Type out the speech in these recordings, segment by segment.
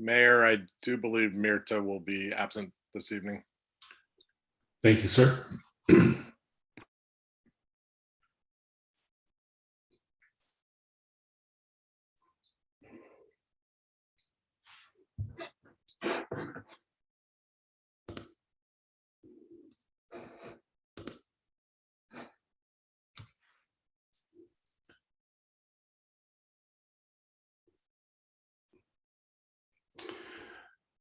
Mayor, I do believe Mirta will be absent this evening. Thank you, sir.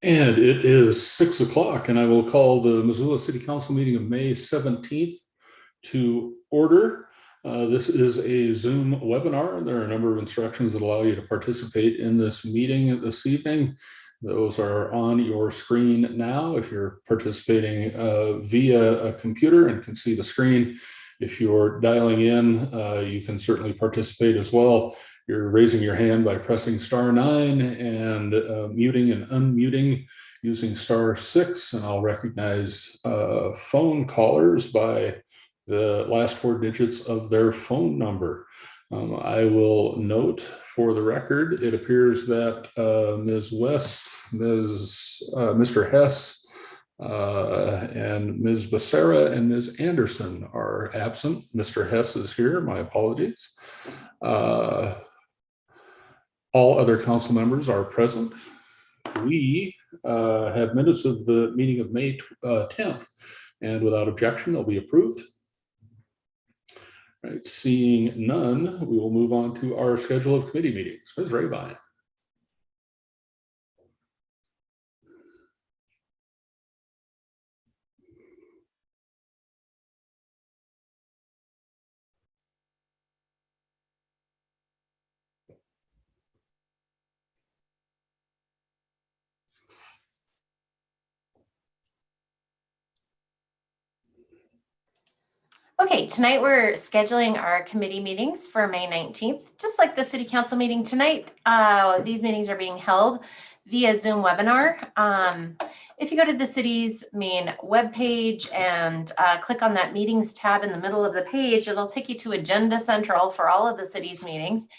And it is 6 o'clock, and I will call the Missoula City Council meeting of May 17th to order. This is a Zoom webinar. There are a number of instructions that allow you to participate in this meeting this evening. Those are on your screen now. If you're participating via a computer and can see the screen, if you're dialing in, you can certainly participate as well. You're raising your hand by pressing *9 and muting and unmuting using *6, and I'll recognize phone callers by the last 4 digits of their phone number. I will note for the record, it appears that Ms. West, Mr. Hess, and Ms. Becerra and Ms. Anderson are absent. Mr. Hess is here, my apologies. All other council members are present. We have minutes of the meeting of May 10th, and without objection, they'll be approved. Right, seeing none, we will move on to our schedule of committee meetings. Ms. Rabine. Okay, tonight we're scheduling our committee meetings for May 19th. Just like the city council meeting tonight, these meetings are being held via Zoom webinar. If you go to the city's main webpage and click on that meetings tab in the middle of the page, it'll take you to Agenda Central for all of the city's meetings.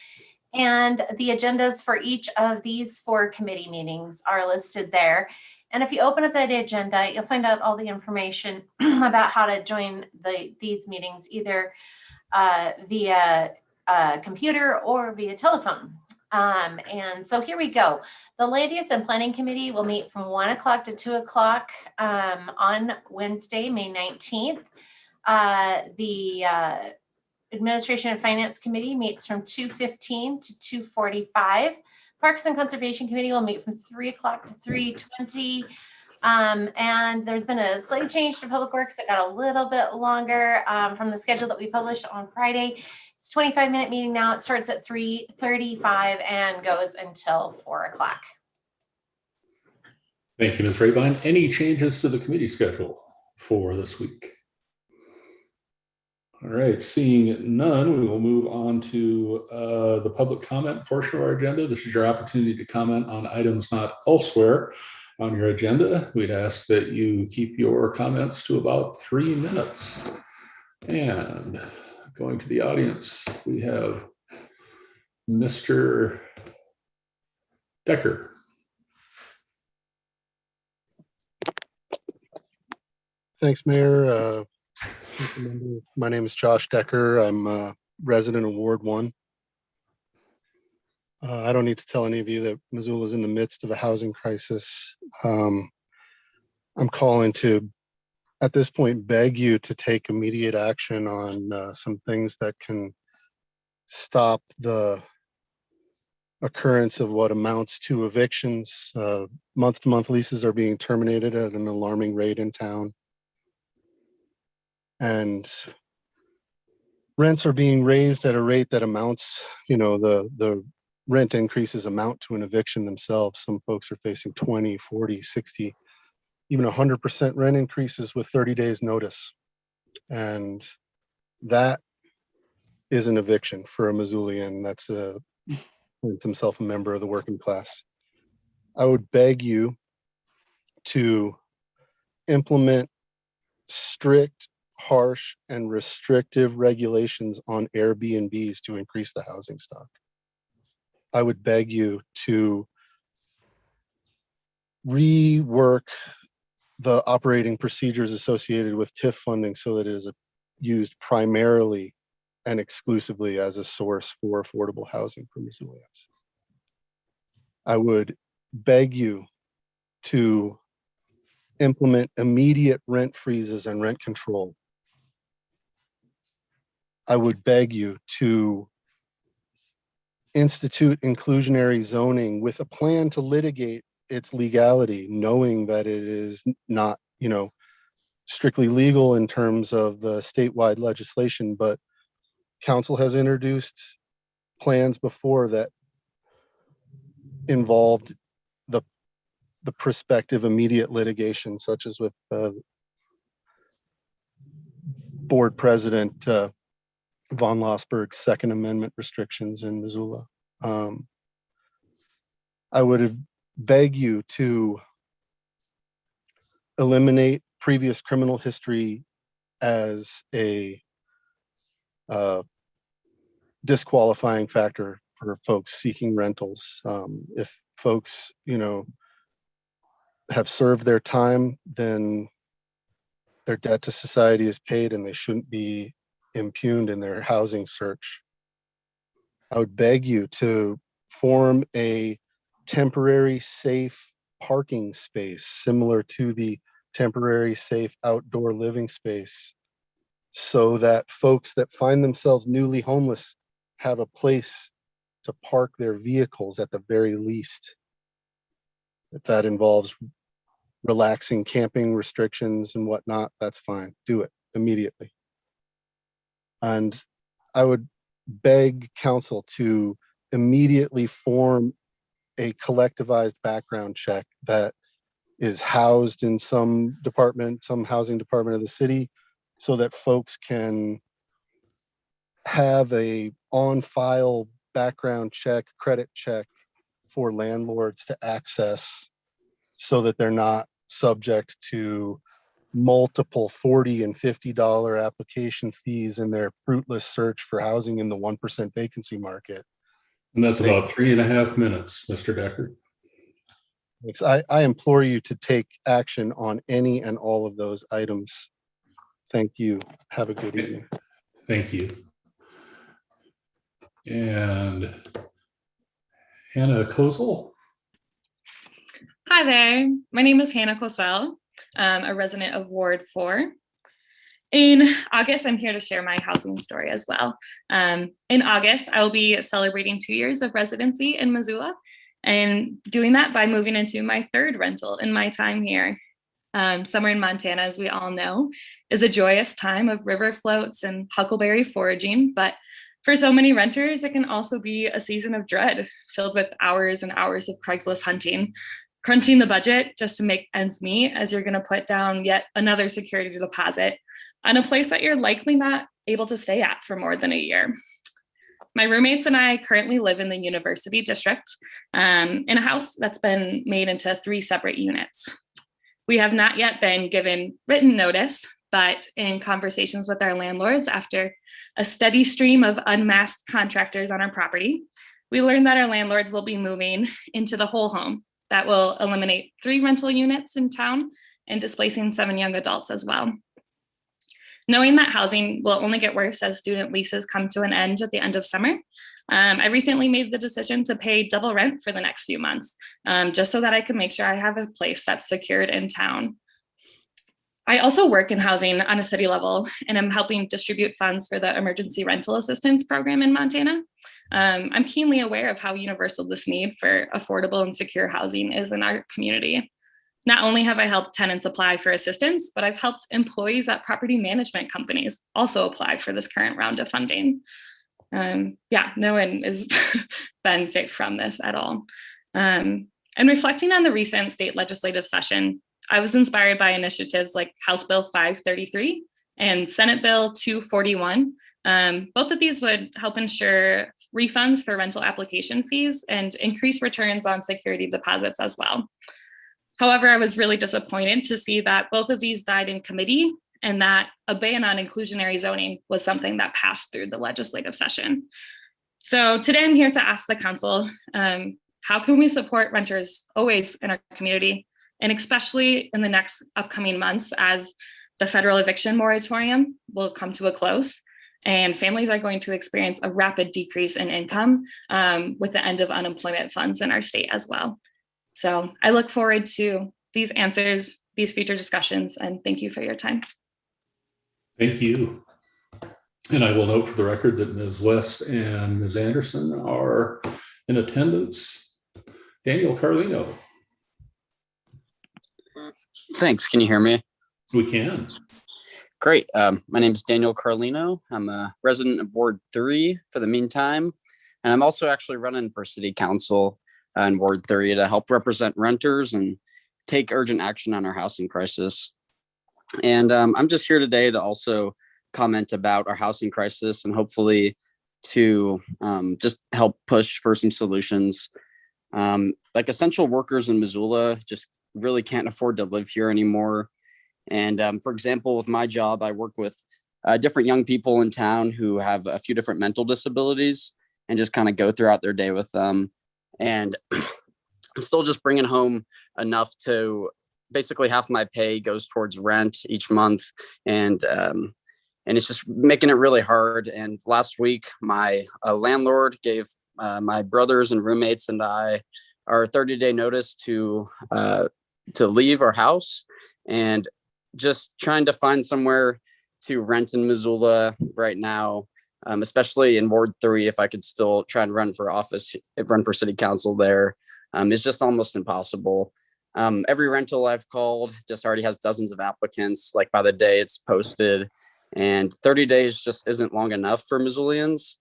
And the agendas for each of these 4 committee meetings are listed there. And if you open up that agenda, you'll find out all the information about how to join these meetings, either via computer or via telephone. And so here we go. The Land Use and Planning Committee will meet from 1 o'clock to 2 o'clock on Wednesday, May 19th. The Administration and Finance Committee meets from 2:15 to 2:45. Parks and Conservation Committee will meet from 3 o'clock to 3:20. And there's been a slight change to Public Works. It got a little bit longer from the schedule that we published on Friday. It's a 25-minute meeting now. It starts at 3:35 and goes until 4 o'clock. Thank you, Ms. Rabine. Any changes to the committee schedule for this week? All right, seeing none, we will move on to the public comment portion of our agenda. This is your opportunity to comment on items not elsewhere on your agenda. We'd ask that you keep your comments to about 3 minutes. And going to the audience, we have Mr. Decker. Thanks, Mayor. My name is Josh Decker. I'm a resident of Ward 1. I don't need to tell any of you that Missoula is in the midst of a housing crisis. I'm calling to, at this point, beg you to take immediate action on some things that can stop the occurrence of what amounts to evictions. Month-to-month leases are being terminated at an alarming rate in town. And rents are being raised at a rate that amounts, the rent increases amount to an eviction themselves. Some folks are facing 20, 40, 60, even 100% rent increases with 30 days notice. And that is an eviction for a Missoulian that's himself a member of the working class. I would beg you to implement strict, harsh, and restrictive regulations on Airbnbs to increase the housing stock. I would beg you to rework the operating procedures associated with TIF funding so that it is used primarily and exclusively as a source for affordable housing for Missoulians. I would beg you to implement immediate rent freezes and rent control. I would beg you to institute inclusionary zoning with a plan to litigate its legality, knowing that it is not, strictly legal in terms of the statewide legislation, but council has introduced plans before that involved the prospective immediate litigation, such as with board president von Lossberg's Second Amendment restrictions in Missoula. I would beg you to eliminate previous criminal history as a disqualifying factor for folks seeking rentals. If folks, have served their time, then their debt to society is paid and they shouldn't be impugned in their housing search. I would beg you to form a temporary safe parking space similar to the temporary safe outdoor living space so that folks that find themselves newly homeless have a place to park their vehicles at the very least. If that involves relaxing camping restrictions and whatnot, that's fine. Do it immediately. And I would beg council to immediately form a collectivized background check that is housed in some department, some housing department of the city, so that folks can have a on-file background check, credit check for landlords to access so that they're not subject to multiple $40 and $50 application fees in their fruitless search for housing in the 1% vacancy market. And that's about 3.5 minutes, Mr. Decker. I implore you to take action on any and all of those items. Thank you. Have a good evening. Thank you. And Hannah Kozel. Hi there, my name is Hannah Cosell. I'm a resident of Ward 4. In August, I'm here to share my housing story as well. In August, I will be celebrating 2 years of residency in Missoula and doing that by moving into my third rental in my time here. Summer in Montana, as we all know, is a joyous time of river floats and huckleberry foraging, but for so many renters, it can also be a season of dread filled with hours and hours of Craigslist hunting, crunching the budget just to make ends meet as you're going to put down yet another security deposit on a place that you're likely not able to stay at for more than a year. My roommates and I currently live in the University District in a house that's been made into 3 separate units. We have not yet been given written notice, but in conversations with our landlords after a steady stream of unmasked contractors on our property, we learned that our landlords will be moving into the whole home. That will eliminate 3 rental units in town and displacing 7 young adults as well. Knowing that housing will only get worse as student leases come to an end at the end of summer, I recently made the decision to pay double rent for the next few months, just so that I can make sure I have a place that's secured in town. I also work in housing on a city level, and I'm helping distribute funds for the Emergency Rental Assistance Program in Montana. I'm keenly aware of how universal this need for affordable and secure housing is in our community. Not only have I helped tenants apply for assistance, but I've helped employees at property management companies also apply for this current round of funding. No one has been safe from this at all. And reflecting on the recent state legislative session, I was inspired by initiatives like House Bill 533 and Senate Bill 241. Both of these would help ensure refunds for rental application fees and increase returns on security deposits as well. However, I was really disappointed to see that both of these died in committee and that a ban on inclusionary zoning was something that passed through the legislative session. So today I'm here to ask the council, how can we support renters always in our community, and especially in the next upcoming months as the federal eviction moratorium will come to a close and families are going to experience a rapid decrease in income with the end of unemployment funds in our state as well. So I look forward to these answers, these future discussions, and thank you for your time. Thank you. And I will note for the record that Ms. West and Ms. Anderson are in attendance. Daniel Carlino. Thanks. Can you hear me? We can. Great. My name is Daniel Carlino. I'm a resident of Ward 3 for the meantime. And I'm also actually running for city council in Ward 3 to help represent renters and take urgent action on our housing crisis. And I'm just here today to also comment about our housing crisis and hopefully to just help push for some solutions. Like essential workers in Missoula just really can't afford to live here anymore. And for example, with my job, I work with different young people in town who have a few different mental disabilities and just kind of go throughout their day with them. And I'm still just bringing home enough to basically half my pay goes towards rent each month. And it's just making it really hard. And last week, my landlord gave my brothers and roommates and I our 30-day notice to leave our house, and just trying to find somewhere to rent in Missoula right now, especially in Ward 3, if I could still try and run for city council there, is just almost impossible. Every rental I've called just already has dozens of applicants, like by the day it's posted, and 30 days just isn't long enough for Missoulians.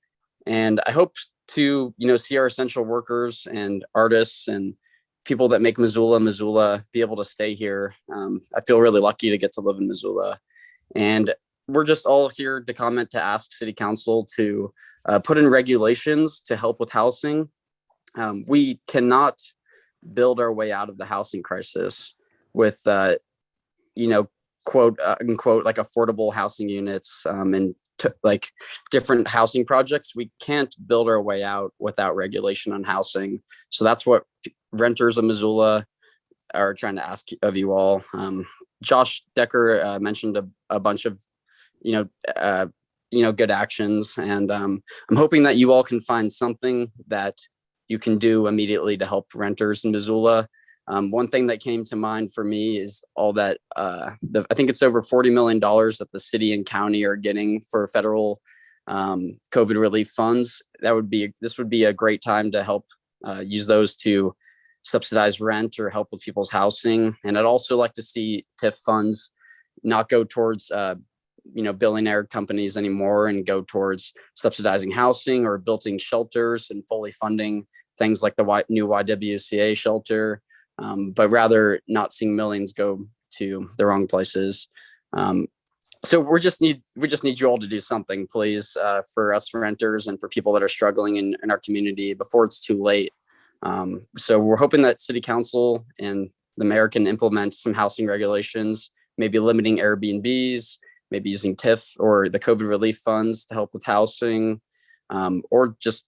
And I hope to, see our essential workers and artists and people that make Missoula be able to stay here. I feel really lucky to get to live in Missoula. And we're just all here to comment to ask city council to put in regulations to help with housing. We cannot build our way out of the housing crisis with, quote unquote, like affordable housing units and like different housing projects. We can't build our way out without regulation on housing. So that's what renters of Missoula are trying to ask of you all. Josh Decker mentioned a bunch of, good actions. And I'm hoping that you all can find something that you can do immediately to help renters in Missoula. One thing that came to mind for me is all that I think it's over $40 million that the city and county are getting for federal COVID relief funds. This would be a great time to help use those to subsidize rent or help with people's housing. And I'd also like to see TIF funds not go towards billionaire companies anymore and go towards subsidizing housing or building shelters and fully funding things like the new YWCA shelter. But rather not seeing millions go to the wrong places. So we just need you all to do something, please, for us renters and for people that are struggling in our community before it's too late. So we're hoping that city council and the mayor can implement some housing regulations, maybe limiting Airbnbs, maybe using TIF or the COVID relief funds to help with housing. Or just,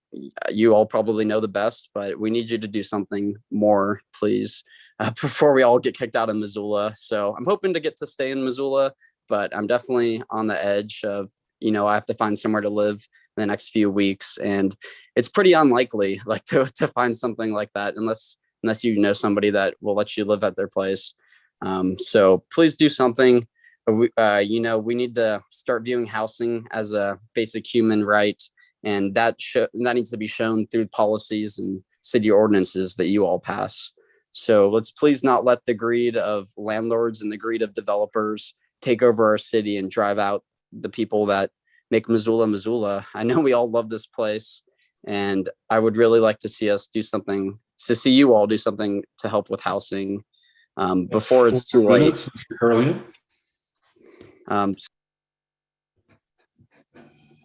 you all probably know the best, but we need you to do something more, please, before we all get kicked out of Missoula. So I'm hoping to get to stay in Missoula, but I'm definitely on the edge of, I have to find somewhere to live in the next few weeks. And it's pretty unlikely to find something like that unless you know somebody that will let you live at their place. So please do something. We need to start viewing housing as a basic human right. And that needs to be shown through policies and city ordinances that you all pass. So let's please not let the greed of landlords and the greed of developers take over our city and drive out the people that make Missoula. I know we all love this place, and I would really like to see us do something, to see you all do something to help with housing before it's too late. Mr. Carlino.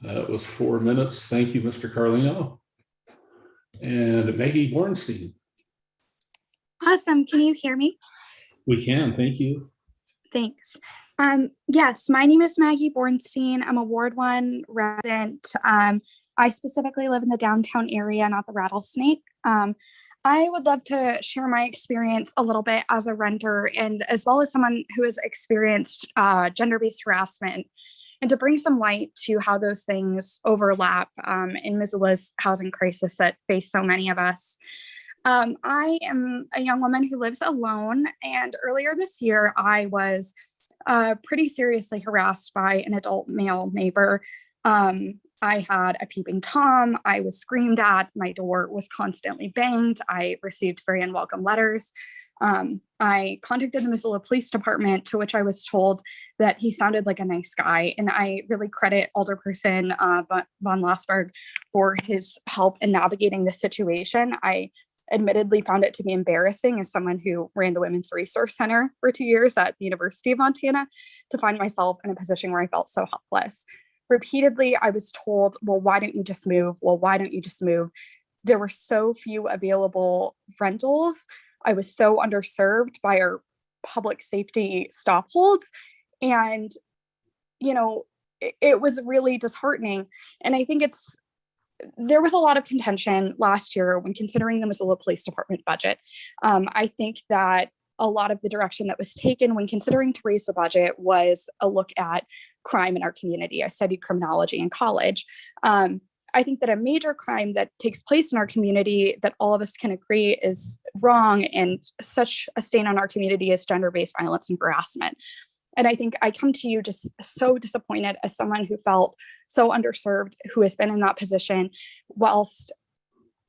That was 4 minutes. Thank you, Mr. Carlino. And Maggie Bornstein. Awesome. Can you hear me? We can. Thank you. Thanks. Yes, my name is Maggie Bornstein. I'm a Ward 1 resident. I specifically live in the downtown area, not the Rattlesnake. I would love to share my experience a little bit as a renter and as well as someone who has experienced gender-based harassment, and to bring some light to how those things overlap in Missoula's housing crisis that face so many of us. I am a young woman who lives alone, and earlier this year, I was pretty seriously harassed by an adult male neighbor. I had a peeping Tom. I was screamed at. My door was constantly banged. I received very unwelcome letters. I contacted the Missoula Police Department, to which I was told that he sounded like a nice guy. And I really credit Alderperson von Lossberg for his help in navigating the situation. I admittedly found it to be embarrassing as someone who ran the Women's Resource Center for 2 years at the University of Montana to find myself in a position where I felt so helpless. Repeatedly, I was told, well, why don't you just move? Well, why don't you just move? There were so few available rentals. I was so underserved by our public safety stop holds. And, you know, it was really disheartening. And I think there was a lot of contention last year when considering the Missoula Police Department budget. I think that a lot of the direction that was taken when considering to raise the budget was a look at crime in our community. I studied criminology in college. I think that a major crime that takes place in our community that all of us can agree is wrong and such a stain on our community is gender-based violence and harassment. And I think I come to you just so disappointed as someone who felt so underserved, who has been in that position, whilst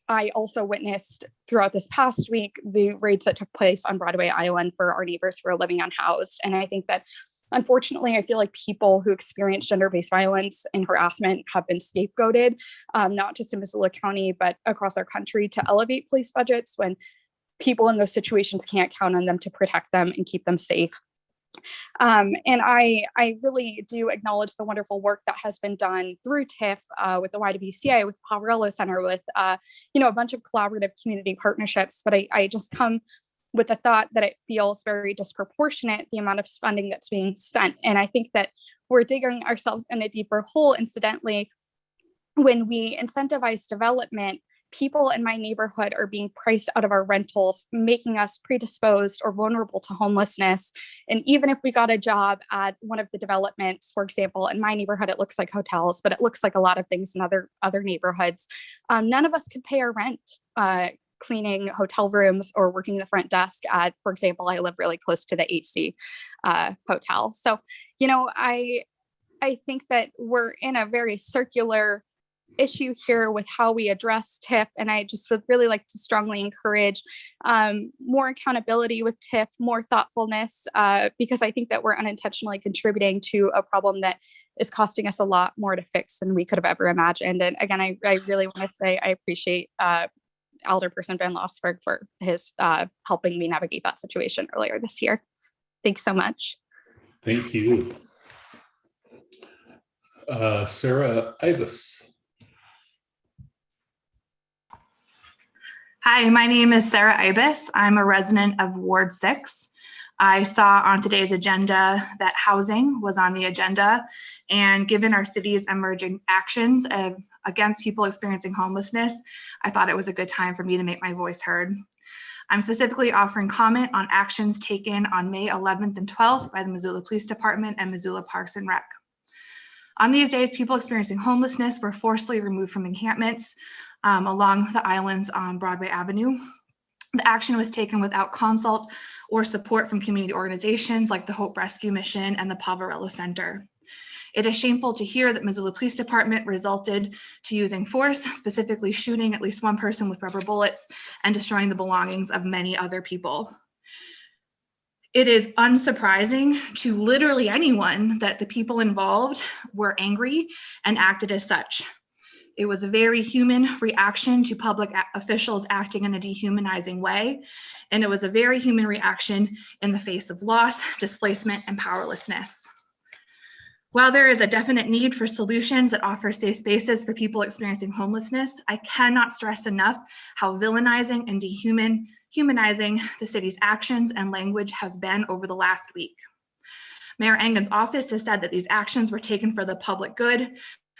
I also witnessed throughout this past week the raids that took place on Broadway Island for our neighbors who are living unhoused. And I think that, unfortunately, I feel like people who experience gender-based violence and harassment have been scapegoated, not just in Missoula County, but across our country, to elevate police budgets when people in those situations can't count on them to protect them and keep them safe. And I really do acknowledge the wonderful work that has been done through TIF with the YWCA, with the Poverello Center, with a bunch of collaborative community partnerships. But I just come with the thought that it feels very disproportionate, the amount of funding that's being spent. And I think that we're digging ourselves in a deeper hole, incidentally, when we incentivize development. People in my neighborhood are being priced out of our rentals, making us predisposed or vulnerable to homelessness. And even if we got a job at one of the developments, for example, in my neighborhood, it looks like hotels, but it looks like a lot of things in other neighborhoods. None of us could pay our rent, cleaning hotel rooms or working the front desk at, for example, I live really close to the HC hotel. So, I think that we're in a very circular issue here with how we address TIF. And I just would really like to strongly encourage more accountability with TIF, more thoughtfulness, because I think that we're unintentionally contributing to a problem that is costing us a lot more to fix than we could have ever imagined. And again, I really want to say I appreciate Alderperson Van Lossberg for his helping me navigate that situation earlier this year. Thanks so much. Thank you. Sarah Ibis. Hi, my name is Sarah Ibis. I'm a resident of Ward 6. I saw on today's agenda that housing was on the agenda, and given our city's emerging actions against people experiencing homelessness, I thought it was a good time for me to make my voice heard. I'm specifically offering comment on actions taken on May 11th and 12th by the Missoula Police Department and Missoula Parks and Rec. On these days, people experiencing homelessness were forcibly removed from encampments along the islands on Broadway Avenue. The action was taken without consult or support from community organizations like the Hope Rescue Mission and the Poverello Center. It is shameful to hear that Missoula Police Department resorted to using force, specifically shooting at least one person with rubber bullets and destroying the belongings of many other people. It is unsurprising to literally anyone that the people involved were angry and acted as such. It was a very human reaction to public officials acting in a dehumanizing way, and it was a very human reaction in the face of loss, displacement, and powerlessness. While there is a definite need for solutions that offer safe spaces for people experiencing homelessness, I cannot stress enough how villainizing and dehumanizing the city's actions and language has been over the last week. Mayor Engen's office has said that these actions were taken for the public good,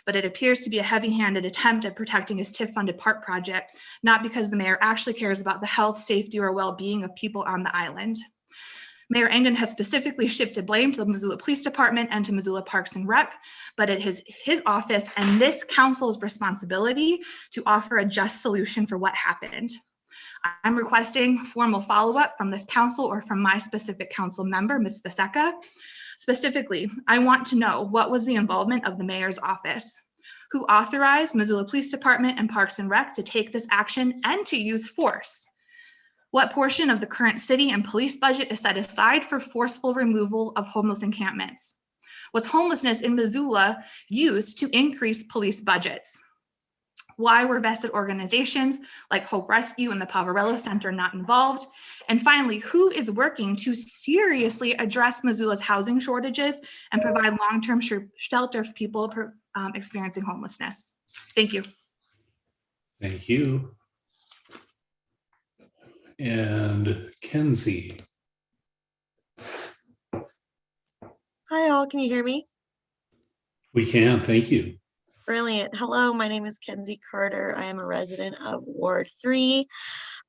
but it appears to be a heavy-handed attempt at protecting his TIF-funded park project, not because the mayor actually cares about the health, safety, or well-being of people on the island. Mayor Engen has specifically shifted blame to the Missoula Police Department and to Missoula Parks and Rec, but it is his office and this council's responsibility to offer a just solution for what happened. I'm requesting formal follow-up from this council or from my specific council member, Ms. Vaseka. Specifically, I want to know what was the involvement of the mayor's office, who authorized Missoula Police Department and Parks and Rec to take this action and to use force. What portion of the current city and police budget is set aside for forceful removal of homeless encampments? Was homelessness in Missoula used to increase police budgets? Why were vested organizations like Hope Rescue and the Poverello Center not involved? And finally, who is working to seriously address Missoula's housing shortages and provide long-term shelter for people experiencing homelessness? Thank you. Thank you. And Kenzie. Hi all, can you hear me? We can, thank you. Brilliant. Hello, my name is Kenzie Carter. I am a resident of Ward 3.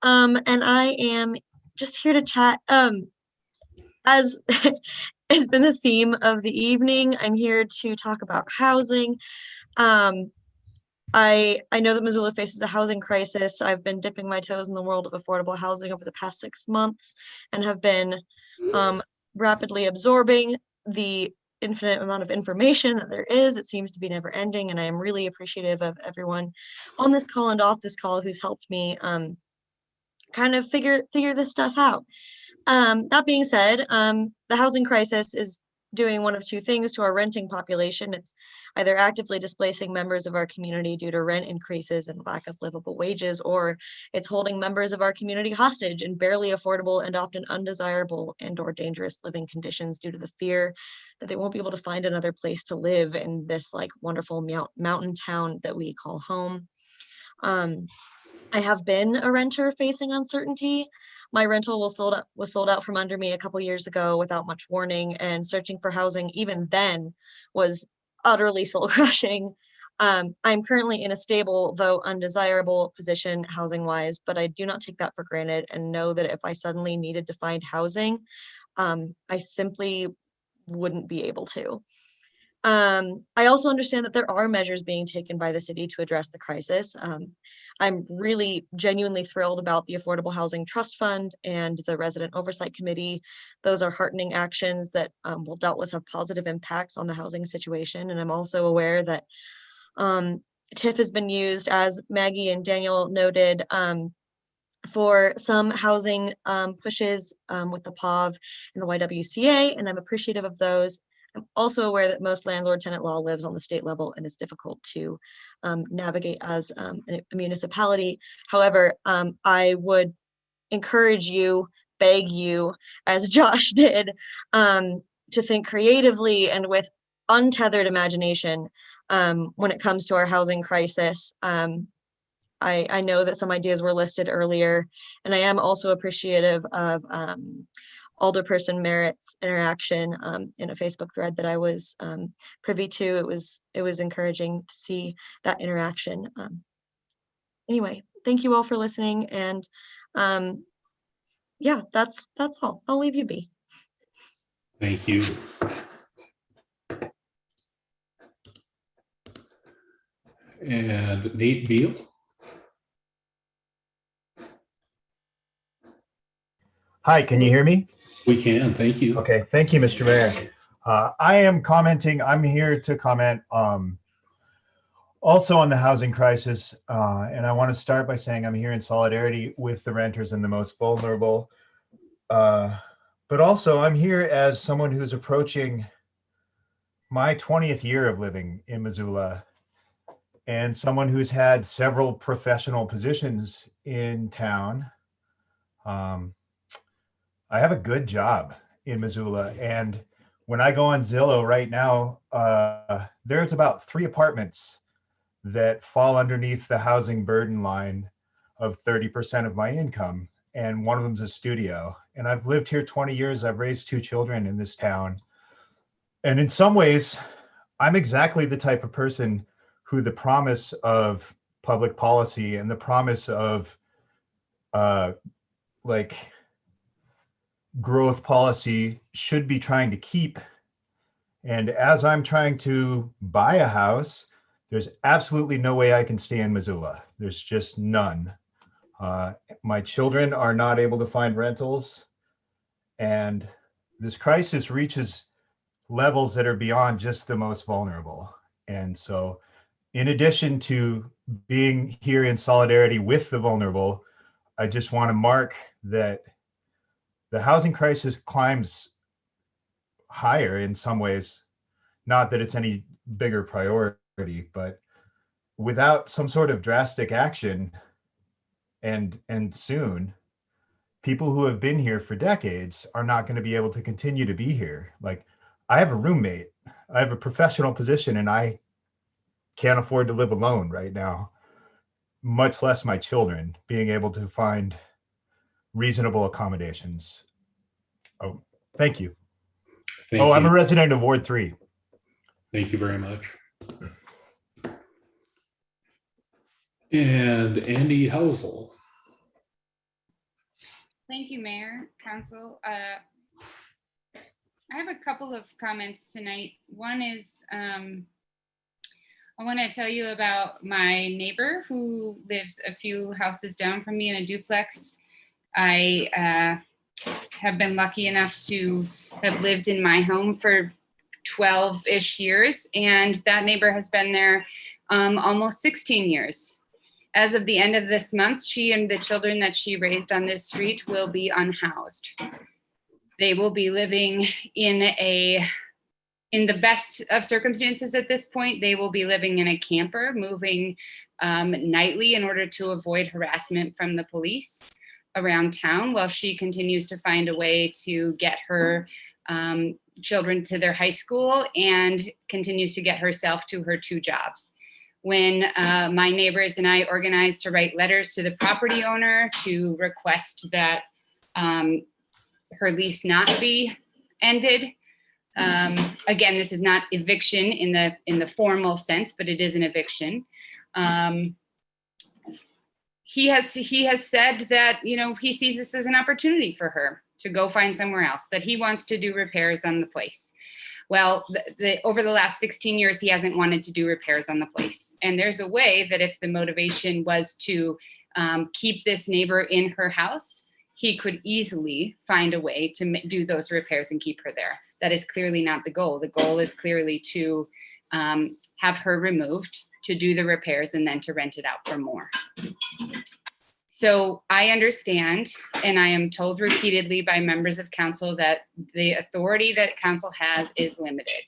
And I am just here to chat. As has been the theme of the evening, I'm here to talk about housing. I know that Missoula faces a housing crisis. I've been dipping my toes in the world of affordable housing over the past 6 months and have been rapidly absorbing the infinite amount of information that there is. It seems to be never ending, and I am really appreciative of everyone on this call and off this call who's helped me kind of figure this stuff out. That being said, the housing crisis is doing one of two things to our renting population. It's either actively displacing members of our community due to rent increases and lack of livable wages, or it's holding members of our community hostage in barely affordable and often undesirable and/or dangerous living conditions due to the fear that they won't be able to find another place to live in this like wonderful mountain town that we call home. I have been a renter facing uncertainty. My rental was sold out from under me a couple years ago without much warning, and searching for housing even then was utterly soul crushing. I'm currently in a stable, though undesirable position housing wise, but I do not take that for granted and know that if I suddenly needed to find housing, I simply wouldn't be able to. I also understand that there are measures being taken by the city to address the crisis. I'm really genuinely thrilled about the Affordable Housing Trust Fund and the Resident Oversight Committee. Those are heartening actions that will doubtless have positive impacts on the housing situation. And I'm also aware that TIF has been used, as Maggie and Daniel noted, for some housing pushes with the POV and the YWCA, and I'm appreciative of those. I'm also aware that most landlord-tenant law lives on the state level and it's difficult to navigate as a municipality. However, I would encourage you, beg you, as Josh did, to think creatively and with untethered imagination when it comes to our housing crisis. I know that some ideas were listed earlier, and I am also appreciative of Alderperson Merritt's interaction in a Facebook thread that I was privy to. It was encouraging to see that interaction. Anyway, thank you all for listening, and yeah, that's all. I'll leave you be. Thank you. And Nate Beal. Hi, can you hear me? We can, thank you. Okay, thank you, Mr. Mayor. I am commenting, I'm here to comment also on the housing crisis. And I want to start by saying I'm here in solidarity with the renters and the most vulnerable. But also I'm here as someone who's approaching my 20th year of living in Missoula, and someone who's had several professional positions in town. I have a good job in Missoula, and when I go on Zillow right now, there's about 3 apartments that fall underneath the housing burden line of 30% of my income, and one of them's a studio. And I've lived here 20 years. I've raised 2 children in this town. And in some ways, I'm exactly the type of person who the promise of public policy and the promise of like growth policy should be trying to keep. And as I'm trying to buy a house, there's absolutely no way I can stay in Missoula. There's just none. My children are not able to find rentals, and this crisis reaches levels that are beyond just the most vulnerable. And so, in addition to being here in solidarity with the vulnerable, I just want to mark that the housing crisis climbs higher in some ways. Not that it's any bigger priority, but without some sort of drastic action and soon, people who have been here for decades are not going to be able to continue to be here. Like, I have a roommate, I have a professional position, and I can't afford to live alone right now, much less my children being able to find reasonable accommodations. Oh, thank you. Thank I'm a you. resident of Ward 3. Thank you very much. And Andy Housel. Thank you, Mayor, Council. I have a couple of comments tonight. One is I want to tell you about my neighbor who lives a few houses down from me in a duplex. I have been lucky enough to have lived in my home for 12-ish years, and that neighbor has been there almost 16 years. As of the end of this month, she and the children that she raised on this street will be unhoused. They will be living in the best of circumstances at this point. They will be living in a camper, moving nightly in order to avoid harassment from the police around town, while she continues to find a way to get her children to their high school and continues to get herself to her 2 jobs. When my neighbors and I organized to write letters to the property owner to request that her lease not be ended. Again, this is not eviction in the formal sense, but it is an eviction. He has said that, you know, he sees this as an opportunity for her to go find somewhere else, that he wants to do repairs on the place. Well, over the last 16 years, he hasn't wanted to do repairs on the place. And there's a way that if the motivation was to keep this neighbor in her house, he could easily find a way to do those repairs and keep her there. That is clearly not the goal. The goal is clearly to have her removed, to do the repairs, and then to rent it out for more. So I understand, and I am told repeatedly by members of council that the authority that council has is limited.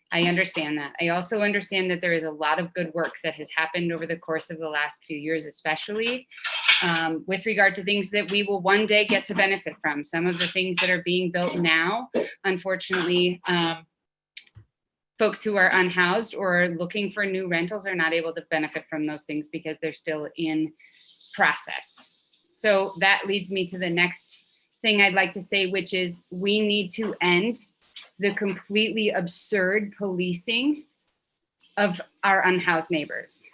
I understand that. I also understand that there is a lot of good work that has happened over the course of the last few years, especially with regard to things that we will one day get to benefit from. Some of the things that are being built now, unfortunately, folks who are unhoused or looking for new rentals are not able to benefit from those things because they're still in process. So that leads me to the next thing I'd like to say, which is we need to end the completely absurd policing of our unhoused neighbors.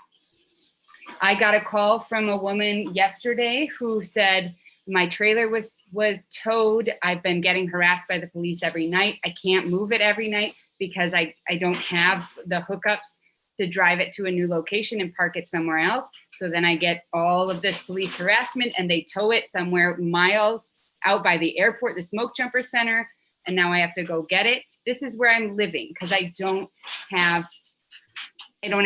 I got a call from a woman yesterday who said, my trailer was towed. I've been getting harassed by the police every night. I can't move it every night because I don't have the hookups to drive it to a new location and park it somewhere else. So then I get all of this police harassment and they tow it somewhere miles out by the airport, the smoke jumper center. And now I have to go get it. This is where I'm living because I don't have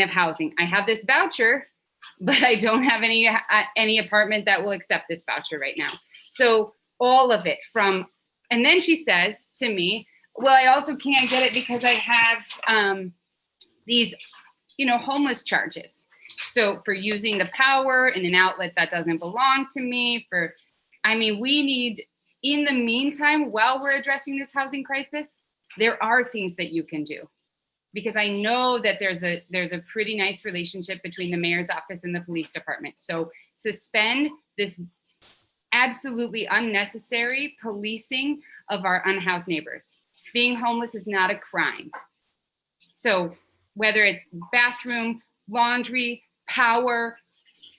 housing. I have this voucher, but I don't have any apartment that will accept this voucher right now. So all of it and then she says to me, well, I also can't get it because I have these, homeless charges. So for using the power in an outlet that doesn't belong to me, we need, in the meantime, while we're addressing this housing crisis, there are things that you can do. Because I know that there's a pretty nice relationship between the mayor's office and the police department. So suspend this absolutely unnecessary policing of our unhoused neighbors. Being homeless is not a crime. So whether it's bathroom, laundry, power,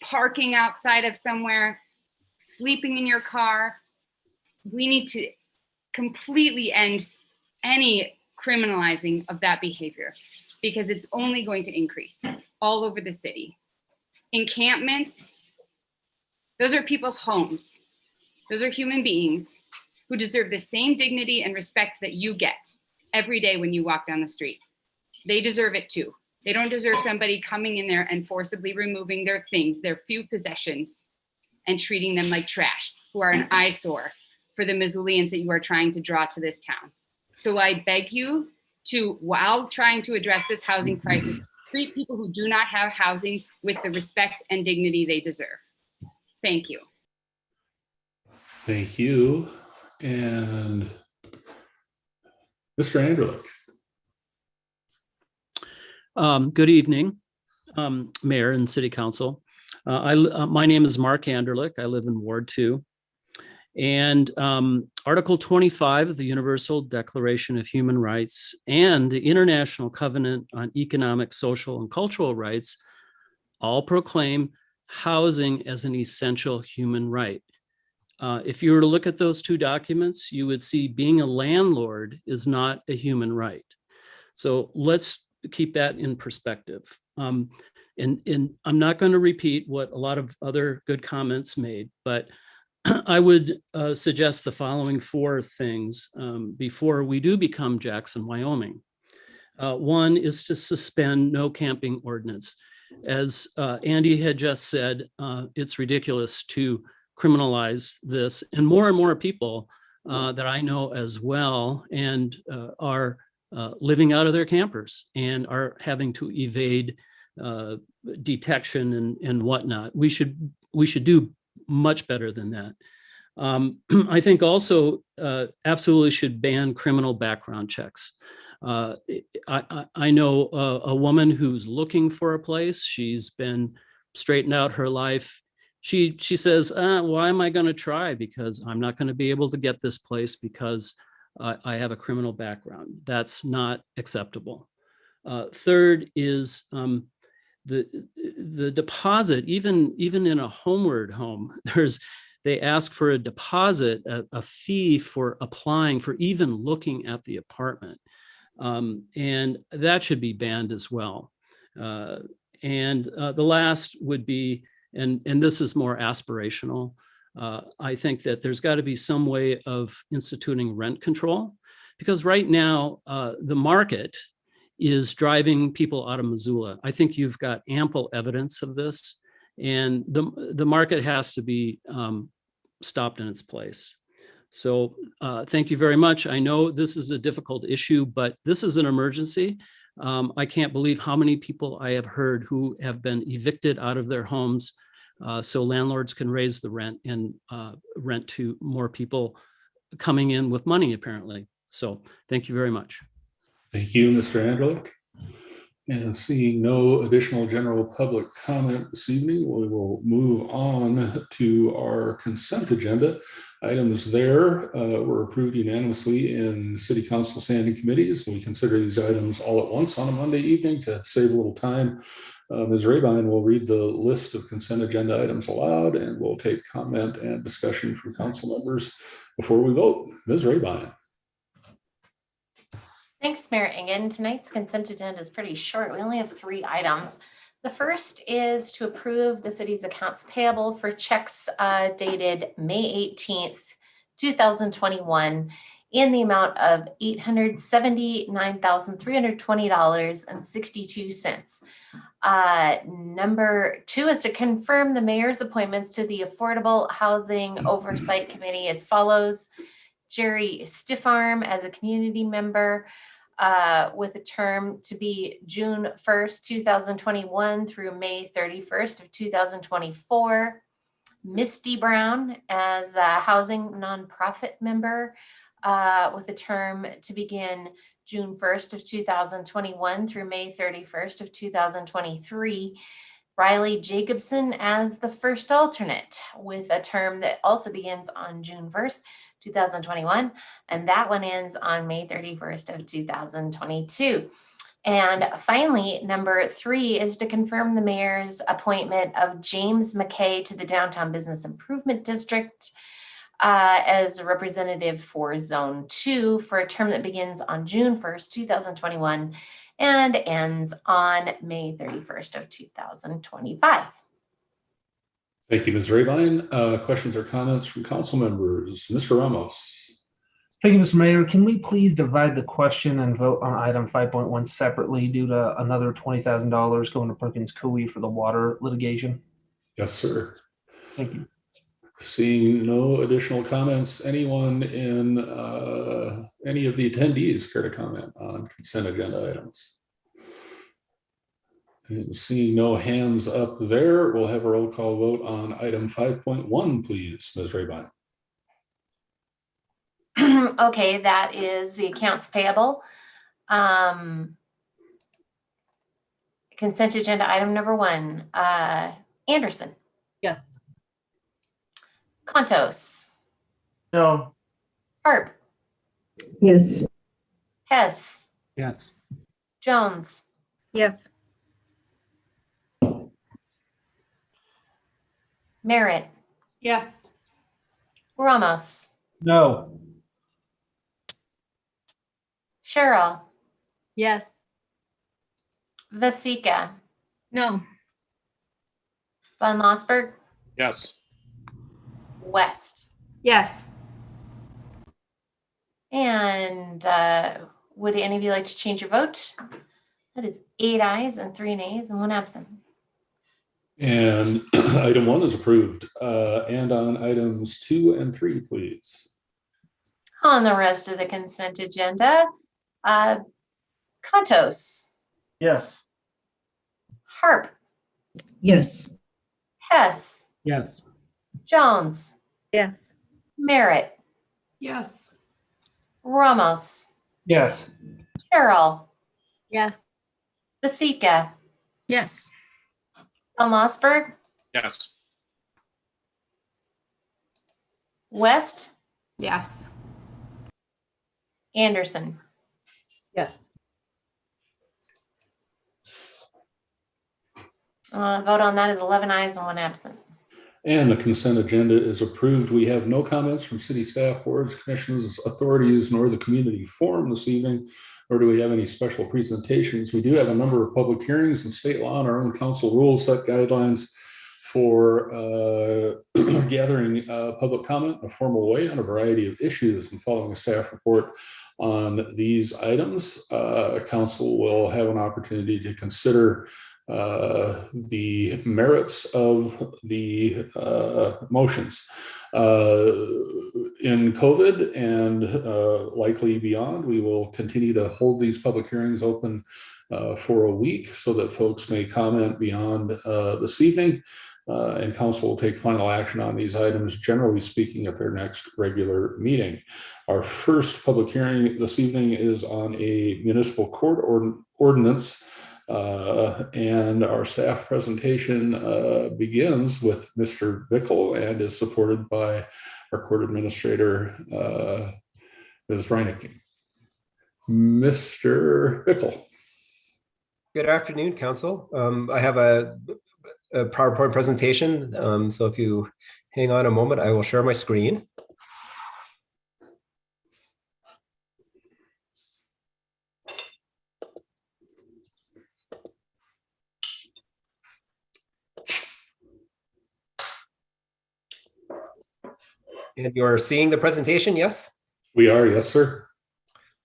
parking outside of somewhere, sleeping in your car. We need to completely end any criminalizing of that behavior because it's only going to increase all over the city. Encampments, those are people's homes. Those are human beings who deserve the same dignity and respect that you get every day when you walk down the street. They deserve it too. They don't deserve somebody coming in there and forcibly removing their things, their few possessions, and treating them like trash, who are an eyesore for the Missoulians that you are trying to draw to this town. So I beg you to, while trying to address this housing crisis, treat people who do not have housing with the respect and dignity they deserve. Thank you. Thank you. And Mr. Anderlich. Good evening, Mayor and City Council. My name is Mark Anderlich. I live in Ward 2. And Article 25 of the Universal Declaration of Human Rights and the International Covenant on Economic, Social, and Cultural Rights all proclaim housing as an essential human right. If you were to look at those two documents, you would see being a landlord is not a human right. So let's keep that in perspective. And I'm not going to repeat what a lot of other good comments made, but I would suggest the following four things before we do become Jackson, Wyoming. One is to suspend no camping ordinance. As Andy had just said, it's ridiculous to criminalize this, and more people that I know as well and are living out of their campers and are having to evade detection and whatnot. We should do much better than that. I think also absolutely should ban criminal background checks. I know a woman who's looking for a place. She's been straightened out her life. She says, why am I going to try? Because I'm not going to be able to get this place because I have a criminal background. That's not acceptable. Third is the deposit, even in a homeward home, they ask for a deposit, a fee for applying, for even looking at the apartment. And that should be banned as well. And the last would be, and this is more aspirational, I think that there's got to be some way of instituting rent control, because right now the market is driving people out of Missoula. I think you've got ample evidence of this, and the market has to be stopped in its place. So thank you very much. I know this is a difficult issue, but this is an emergency. I can't believe how many people I have heard who have been evicted out of their homes so landlords can raise the rent and rent to more people coming in with money, apparently. So thank you very much. Thank you, Mr. Anderlich. And seeing no additional general public comment this evening, we will move on to our consent agenda. Items there were approved unanimously in City Council standing committees. We consider these items all at once on a Monday evening to save a little time. Ms. Rabine will read the list of consent agenda items aloud, and we'll take comment and discussion from council members before we vote. Ms. Rabine. Thanks, Mayor Engen. Tonight's consent agenda is pretty short. We only have 3 items. The first is to approve the city's accounts payable for checks dated May 18th, 2021 in the amount of $879,320.62. Number 2 is to confirm the mayor's appointments to the Affordable Housing Oversight Committee as follows. Jerry Stiffarm as a community member with a term to be June 1st, 2021 through May 31st of 2024. Misty Brown as a housing nonprofit member with a term to begin June 1st of 2021 through May 31st of 2023. Riley Jacobson as the first alternate with a term that also begins on June 1st, 2021, and that one ends on May 31st of 2022. And finally, number 3 is to confirm the mayor's appointment of James McKay to the Downtown Business Improvement District as a representative for Zone 2 for a term that begins on June 1st, 2021 and ends on May 31st of 2025. Thank you, Ms. Rabine. Questions or comments from council members? Mr. Ramos. Thank you, Mr. Mayor. Can we please divide the question and vote on item 5.1 separately due to another $20,000 going to Perkins Coie for the water litigation? Yes, sir. Thank you. Seeing no additional comments, anyone in any of the attendees care to comment on consent agenda items? And seeing no hands up there, we'll have a roll call vote on item 5.1, please, Ms. Rabine. Okay, that is the accounts payable. Consent agenda item number 1, Anderson. Yes. Contos. No. Harp. Yes. Hess. Yes. Jones. Yes. Merritt. Yes. Ramos. No. Cheryl. Yes. Vasika. No. Von Lossberg. Yes. West. Yes. And would any of you like to change your vote? That is 8 ayes and 3 nays and 1 absent. And item 1 is approved. And on items 2 and 3, please. On the rest of the consent agenda, Contos. Yes. Harp. Yes. Hess. Yes. Jones. Yes. Merritt. Yes. Ramos. Yes. Carroll. Yes. Vasika. Yes. Von Lossberg. Yes. West. Yes. Anderson. Yes. Vote on that is 11 ayes and 1 absent. And the consent agenda is approved. We have no comments from city staff, boards, commissions, authorities, nor the community forum this evening, nor do we have any special presentations. We do have a number of public hearings, and state law and our own council rules set guidelines for gathering public comment in a formal way on a variety of issues. And following a staff report on these items, council will have an opportunity to consider the merits of the motions. In COVID and likely beyond, we will continue to hold these public hearings open for a week so that folks may comment beyond this evening. And council will take final action on these items, generally speaking, at their next regular meeting. Our first public hearing this evening is on a municipal court ordinance. And our staff presentation begins with Mr. Bickle and is supported by our court administrator, Ms. Reinecke. Mr. Bickle. Good afternoon, Council. I have a PowerPoint presentation, so if you hang on a moment, I will share my screen. And you're seeing the presentation, yes? We are, yes, sir.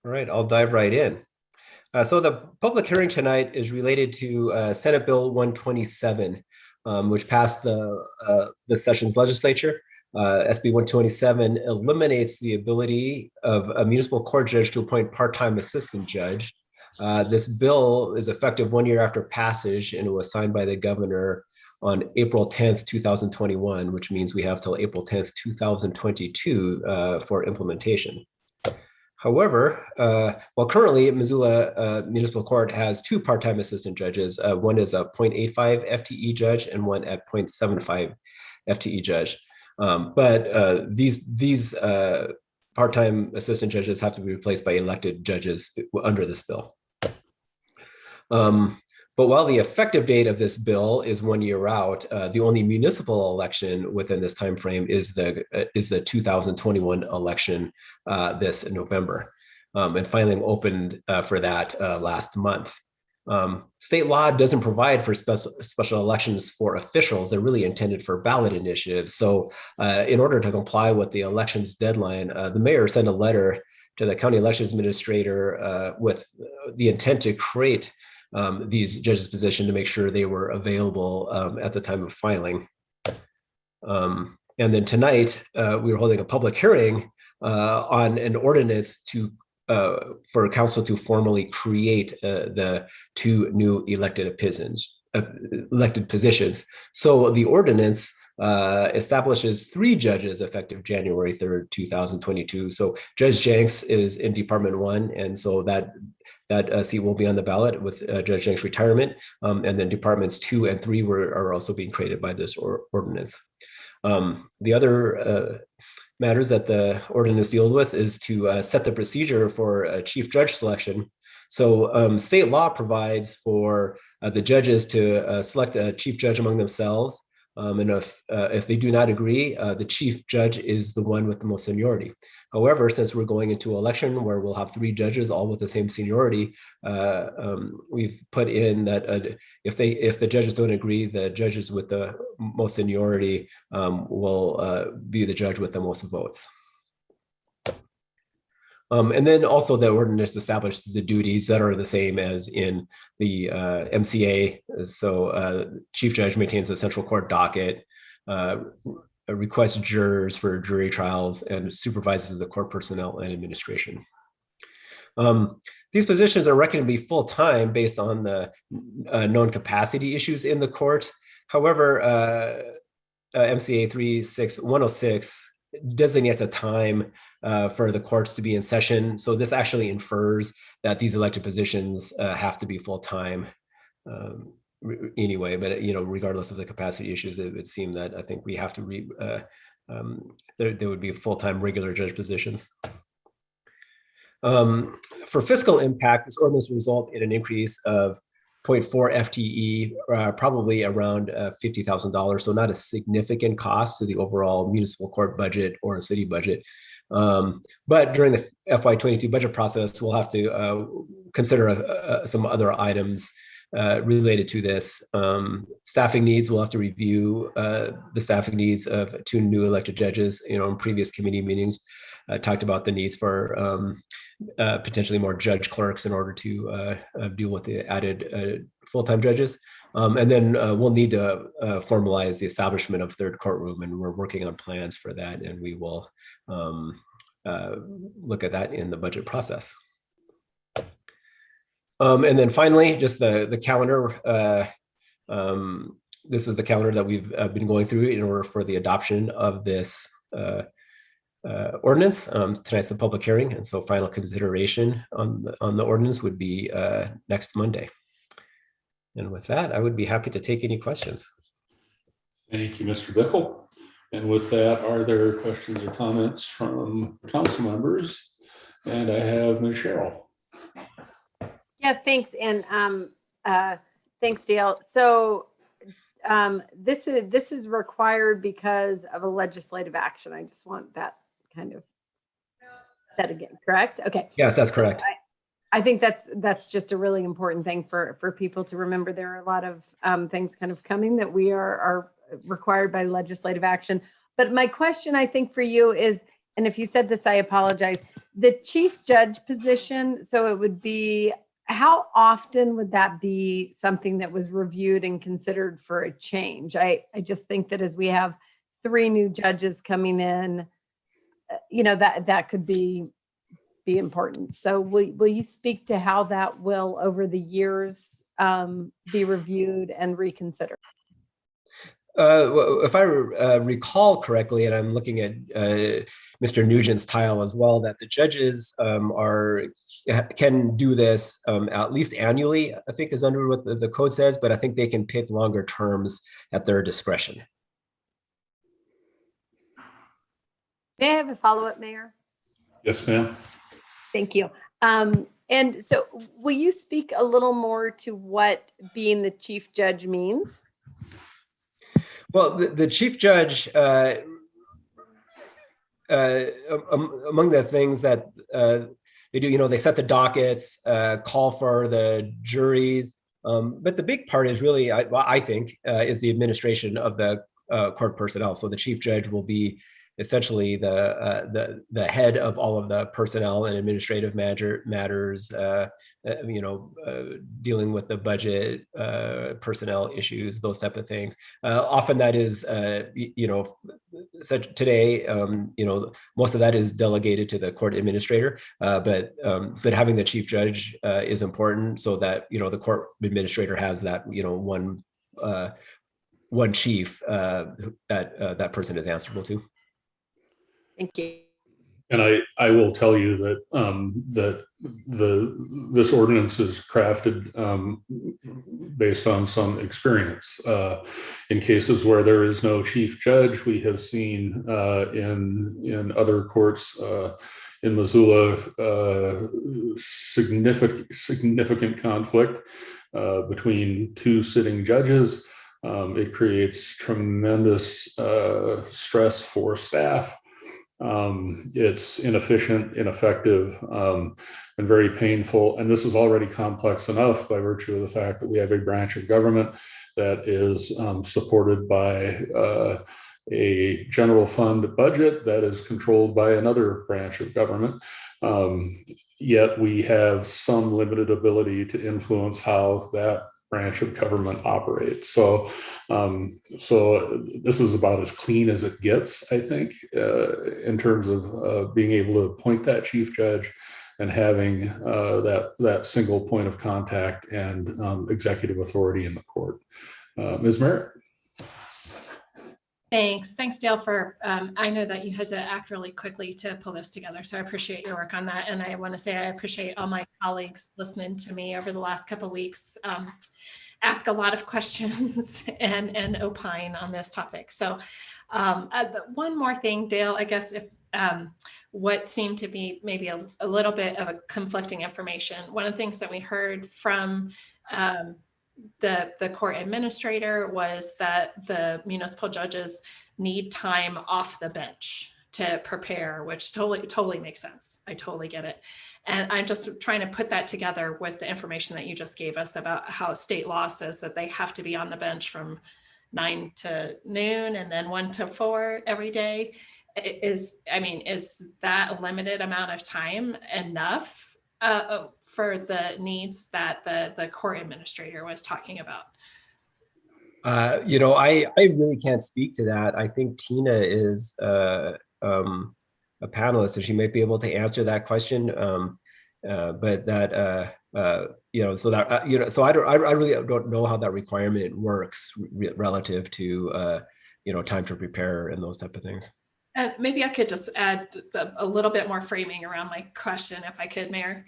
All right, I'll dive right in. So the public hearing tonight is related to Senate Bill 127, which passed the session's legislature. SB 127 eliminates the ability of a municipal court judge to appoint part-time assistant judge. This bill is effective 1 year after passage, and it was signed by the governor on April 10th, 2021, which means we have till April 10th, 2022 for implementation. However, while currently Missoula Municipal Court has 2 part-time assistant judges, one is a 0.85 FTE judge and one at 0.75 FTE judge. But these part-time assistant judges have to be replaced by elected judges under this bill. But while the effective date of this bill is 1 year out, the only municipal election within this time frame is the 2021 election this November. And filing opened for that last month. State law doesn't provide for special elections for officials. They're really intended for ballot initiatives. So in order to comply with the elections deadline, the mayor sent a letter to the county elections administrator with the intent to create these judges' position to make sure they were available at the time of filing. And then tonight, we were holding a public hearing on an ordinance for council to formally create the 2 new elected positions. So the ordinance establishes 3 judges effective January 3rd, 2022. So Judge Jenks is in Department 1, and so that seat will be on the ballot with Judge Jenks' retirement. And then Departments 2 and 3 are also being created by this ordinance. The other matters that the ordinance deals with is to set the procedure for chief judge selection. So state law provides for the judges to select a chief judge among themselves. And if they do not agree, the chief judge is the one with the most seniority. However, since we're going into election where we'll have 3 judges all with the same seniority, we've put in that if the judges don't agree, the judges with the most seniority will be the judge with the most votes. And then also the ordinance establishes the duties that are the same as in the MCA. So chief judge maintains a central court docket, requests jurors for jury trials, and supervises the court personnel and administration. These positions are reckoned to be full-time based on the known capacity issues in the court. However, MCA 36106 designates a time for the courts to be in session. So this actually infers that these elected positions have to be full-time anyway, but regardless of the capacity issues, it would seem that I think we have to there would be full-time regular judge positions. For fiscal impact, this ordinance will result in an increase of 0.4 FTE, probably around $50,000. So not a significant cost to the overall municipal court budget or a city budget. But during the FY22 budget process, we'll have to consider some other items related to this. Staffing needs, we'll have to review the staffing needs of 2 new elected judges. In previous committee meetings, talked about the needs for potentially more judge clerks in order to deal with the added full-time judges. And then we'll need to formalize the establishment of 3rd courtroom, and we're working on plans for that, and we will look at that in the budget process. And then finally, just the calendar. This is the calendar that we've been going through in order for the adoption of this ordinance. Tonight's the public hearing, and so final consideration on the ordinance would be next Monday. And with that, I would be happy to take any questions. Thank you, Mr. Bickle. And with that, are there questions or comments from council members? And I have Ms. Cheryl. Yeah, thanks. And thanks, Dale. So this is required because of a legislative action. I just want that kind of said again, correct? Okay. Yes, that's correct. So I think that's just a really important thing for people to remember. There are a lot of things kind of coming that we are required by legislative action. But my question, I think, for you is, and if you said this, I apologize, the chief judge position, so it would be, how often would that be something that was reviewed and considered for a change? I just think that as we have 3 new judges coming in, that could be important. So will you speak to how that will over the years be reviewed and reconsidered? If I recall correctly, and I'm looking at Mr. Nugent's tile as well, that the judges can do this at least annually, I think is under what the code says, but I think they can pick longer terms at their discretion. May I have a follow-up, Mayor? Yes, ma'am. Thank you. And so will you speak a little more to what being the chief judge means? Well, the chief judge, among the things that they do, they set the dockets, call for the juries. But the big part is really, I think, is the administration of the court personnel. So the chief judge will be essentially the head of all of the personnel and administrative matters, dealing with the budget, personnel issues, those type of things. Often that is, such today, most of that is delegated to the court administrator, but having the chief judge is important so that, the court administrator has that, one chief that person is answerable to. Thank you. And I will tell you that this ordinance is crafted based on some experience. In cases where there is no chief judge, we have seen in other courts in Missoula significant conflict between two sitting judges. It creates tremendous stress for staff. It's inefficient, ineffective, and very painful. And this is already complex enough by virtue of the fact that we have a branch of government that is supported by a general fund budget that is controlled by another branch of government. Yet we have some limited ability to influence how that branch of government operates. So this is about as clean as it gets, I think, in terms of being able to appoint that chief judge and having that single point of contact and executive authority in the court. Ms. Merritt. Thanks, Dale, for, I know that you had to act really quickly to pull this together, so I appreciate your work on that. And I want to say I appreciate all my colleagues listening to me over the last couple of weeks, ask a lot of questions and opine on this topic. So one more thing, Dale, I guess if what seemed to be maybe a little bit of a conflicting information, one of the things that we heard from the court administrator was that the municipal judges need time off the bench to prepare, which totally makes sense. I totally get it. And I'm just trying to put that together with the information that you just gave us about how state law says that they have to be on the bench from 9 to noon and then 1 to 4 every day. Is that a limited amount of time enough for the needs that the court administrator was talking about? I really can't speak to that. I think Tina is a panelist and she might be able to answer that question. But that, so I really don't know how that requirement works relative to, time to prepare and those type of things. Maybe I could just add a little bit more framing around my question, if I could, Mayor.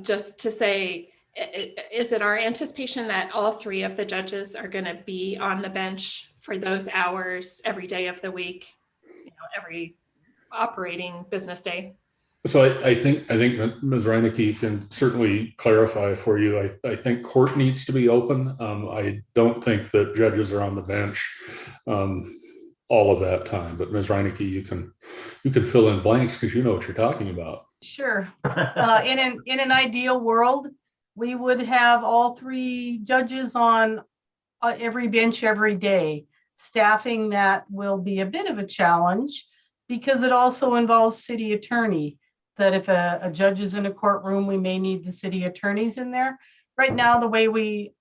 Just to say, is it our anticipation that all 3 of the judges are going to be on the bench for those hours every day of the week, every operating business day? So I think that Ms. Reinecke can certainly clarify for you. I think court needs to be open. I don't think that judges are on the bench all of that time. But Ms. Reinecke, you can fill in blanks because you know what you're talking about. Sure. In an ideal world, we would have all 3 judges on every bench every day. Staffing that will be a bit of a challenge because it also involves city attorney. That if a judge is in a courtroom, we may need the city attorneys in there. Right now, the way we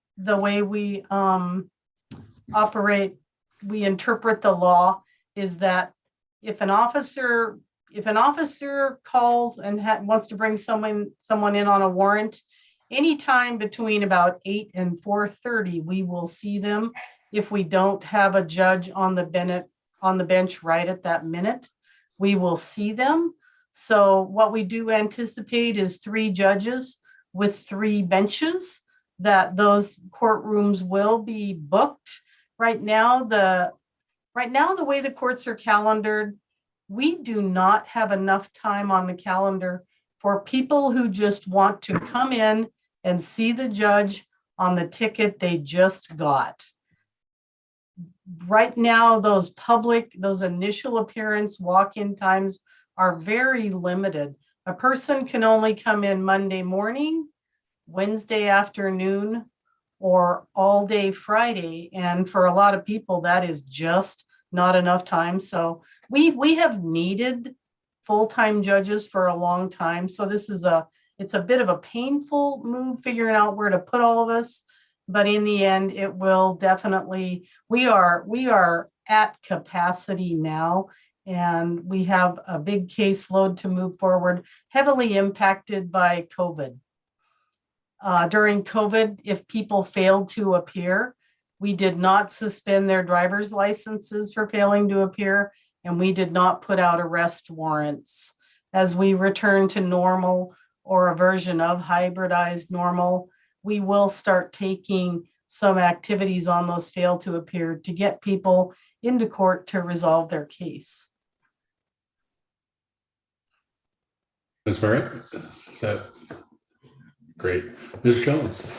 operate, we interpret the law is that if an officer calls and wants to bring someone in on a warrant, anytime between about 8 and 4:30, we will see them. If we don't have a judge on the bench right at that minute, we will see them. So what we do anticipate is 3 judges with 3 benches, that those courtrooms will be booked. Right now, the way the courts are calendared, we do not have enough time on the calendar for people who just want to come in and see the judge on the ticket they just got. Right now, those initial appearance walk-in times are very limited. A person can only come in Monday morning, Wednesday afternoon, or all day Friday. And for a lot of people, that is just not enough time. So we have needed full-time judges for a long time. So it's a bit of a painful move figuring out where to put all of us. But in the end, it will definitely, we are at capacity now, and we have a big caseload to move forward, heavily impacted by COVID. During COVID, if people failed to appear, we did not suspend their driver's licenses for failing to appear, and we did not put out arrest warrants. As we return to normal or a version of hybridized normal, we will start taking some activities on those fail to appear to get people into court to resolve their case. Ms. Merritt, is that great? Ms. Jones.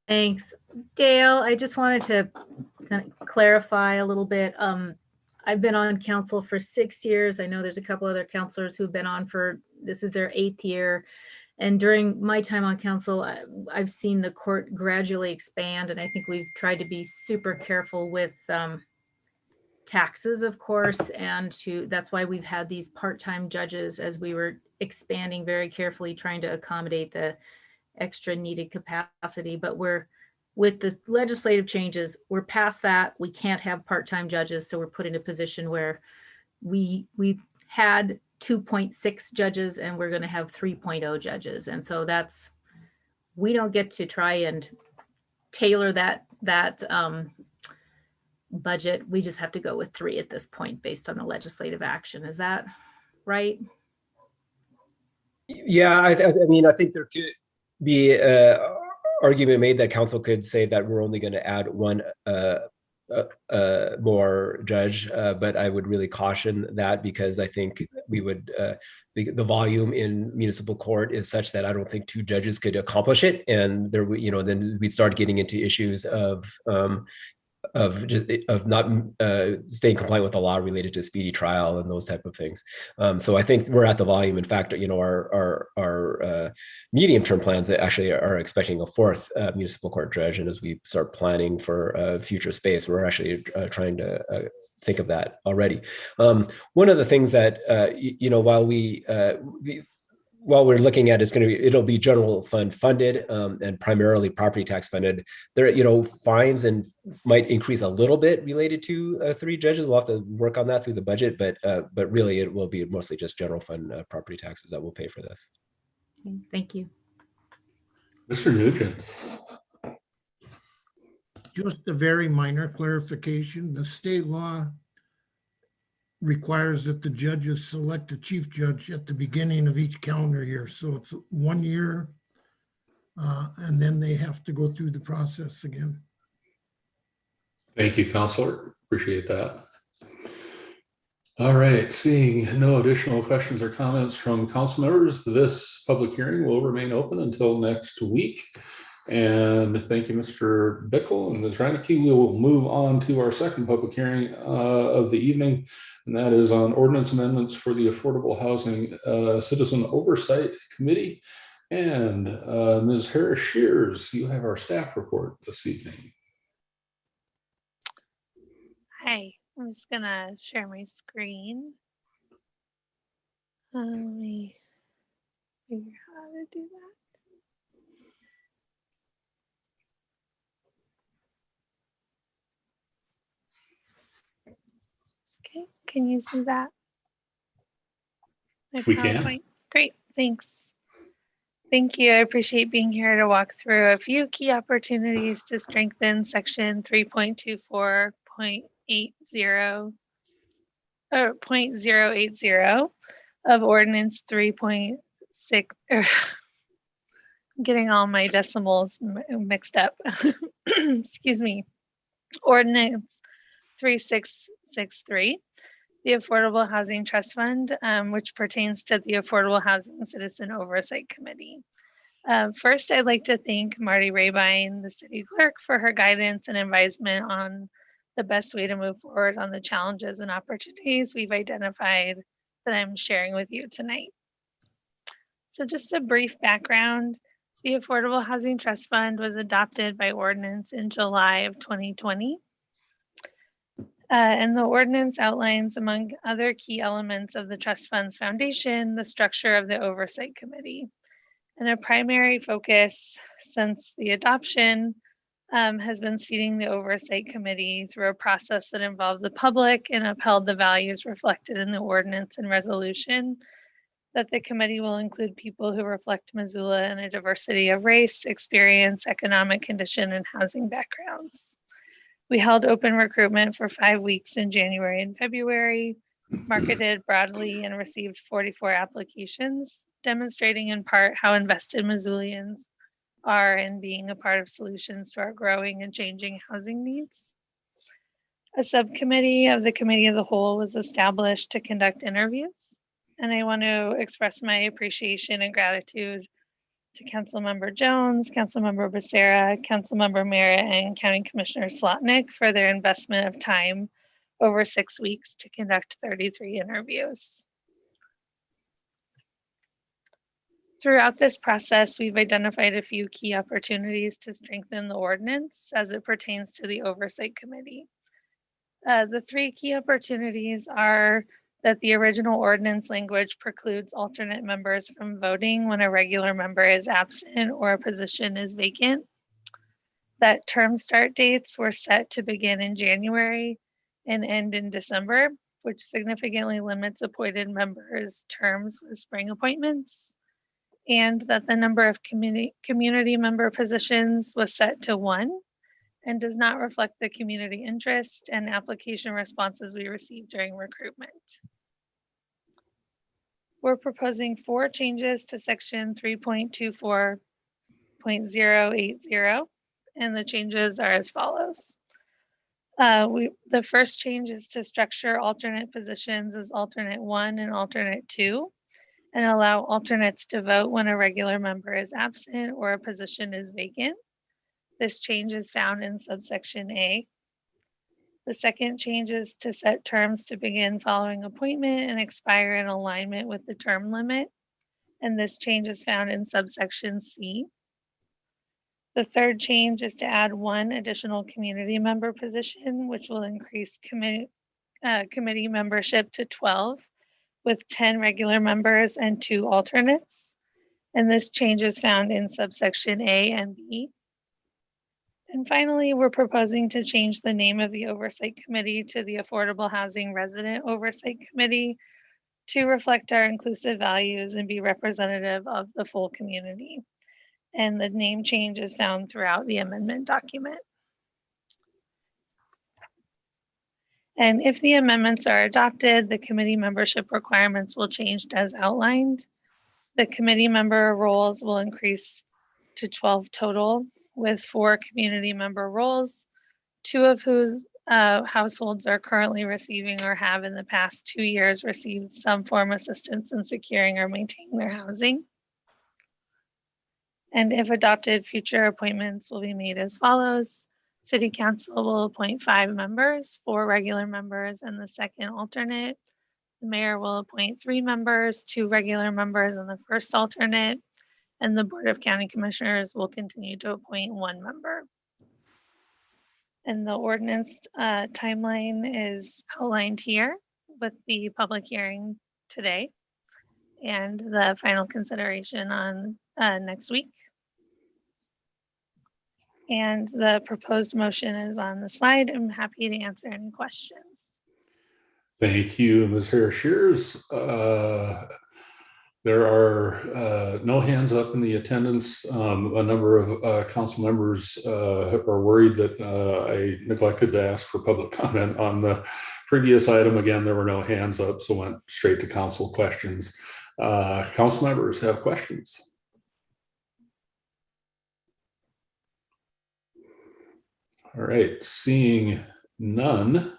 Thanks. Dale, I just wanted to kind of clarify a little bit. I've been on council for 6 years. I know there's a couple other counselors who've been on this is their 8th year. And during my time on council, I've seen the court gradually expand, and I think we've tried to be super careful with taxes, of course, and that's why we've had these part-time judges as we were expanding very carefully, trying to accommodate the extra needed capacity. But with the legislative changes, we're past that. We can't have part-time judges, so we're put in a position where we had 2.6 judges and we're going to have 3.0 judges. And so we don't get to try and tailor that budget. We just have to go with 3 at this point based on the legislative action. Is that right? Yeah, I mean, I think there could be an argument made that council could say that we're only going to add one more judge, but I would really caution that, because I think we would the volume in municipal court is such that I don't think 2 judges could accomplish it, and there then we'd start getting into issues of not staying compliant with the law related to speedy trial and those type of things. So I think we're at the volume. In fact, our medium-term plans actually are expecting a 4th municipal court judge. And as we start planning for future space, we're actually trying to think of that already. One of the things that, while we're looking at it'll be general fund funded and primarily property tax funded. There, fines and might increase a little bit related to 3 judges. We'll have to work on that through the budget, but really it will be mostly just general fund property taxes that will pay for this. Thank you. Mr. Nugent. Just a very minor clarification. The state law requires that the judges select a chief judge at the beginning of each calendar year. So it's 1 year, and then they have to go through the process again. Thank you, Counselor. Appreciate that. All right, seeing no additional questions or comments from council members, this public hearing will remain open until next week. And thank you, Mr. Bickle and Ms. Reinecke. We will move on to our second public hearing of the evening, and that is on ordinance amendments for the Affordable Housing Citizen Oversight Committee. And Ms. Harris-Shears, you have our staff report this evening. Hi, I'm just gonna share my screen. Let me figure out how to do that. Okay, can you see that? My We PowerPoint. can. Great, thanks. Thank you. I appreciate being here to walk through a few key opportunities to strengthen section 3.24.80 or 0.080 of ordinance 3.6. Getting all my decimals mixed up. Excuse me. Ordinance 3663 the Affordable Housing Trust Fund, which pertains to the Affordable Housing Citizen Oversight Committee. First, I'd like to thank Marty Rabine, the city clerk, for her guidance and advisement on the best way to move forward on the challenges and opportunities we've identified that I'm sharing with you tonight. So just a brief background, the Affordable Housing Trust Fund was adopted by ordinance in July of 2020. And the ordinance outlines, among other key elements of the trust fund's foundation, the structure of the oversight committee. And a primary focus since the adoption has been seating the oversight committee through a process that involved the public and upheld the values reflected in the ordinance and resolution, that the committee will include people who reflect Missoula in a diversity of race, experience, economic condition, and housing backgrounds. We held open recruitment for 5 weeks in January and February, marketed broadly, and received 44 applications, demonstrating in part how invested Missoulians are in being a part of solutions to our growing and changing housing needs. A subcommittee of the Committee of the Whole was established to conduct interviews, and I want to express my appreciation and gratitude to Councilmember Jones, Councilmember Becerra, Councilmember Merritt, and County Commissioner Slotnick for their investment of time over 6 weeks to conduct 33 interviews. Throughout this process, we've identified a few key opportunities to strengthen the ordinance as it pertains to the Oversight Committee. The 3 key opportunities are that the original ordinance language precludes alternate members from voting when a regular member is absent or a position is vacant. That term start dates were set to begin in January and end in December, which significantly limits appointed members' terms with spring appointments. And that the number of community member positions was set to 1 and does not reflect the community interest and application responses we received during recruitment. We're proposing 4 changes to section 3.24.080, and the changes are as follows. The first change is to structure alternate positions as alternate 1 and alternate 2, and allow alternates to vote when a regular member is absent or a position is vacant. This change is found in subsection A. The second change is to set terms to begin following appointment and expire in alignment with the term limit, and this change is found in subsection C. The third change is to add 1 additional community member position, which will increase committee membership to 12, with 10 regular members and 2 alternates. And this change is found in subsection A and B. And finally, we're proposing to change the name of the Oversight Committee to the Affordable Housing Resident Oversight Committee to reflect our inclusive values and be representative of the full community. And the name change is found throughout the amendment document. And if the amendments are adopted, the committee membership requirements will change as outlined. The committee member roles will increase to 12 total, with 4 community member roles, 2 of whose households are currently receiving or have in the past 2 years received some form of assistance in securing or maintaining their housing. And if adopted, future appointments will be made as follows. City Council will appoint 5 members, 4 regular members, and the second alternate. The mayor will appoint 3 members, 2 regular members, and the first alternate. And the Board of County Commissioners will continue to appoint 1 member. And the ordinance timeline is outlined here with the public hearing today and the final consideration on next week. And the proposed motion is on the slide. I'm happy to answer any questions. Thank you, Ms. Harris-Shears. There are no hands up in the attendance. A number of council members are worried that I neglected to ask for public comment on the previous item. Again, there were no hands up, so went straight to council questions. Council members have questions. All right, seeing none,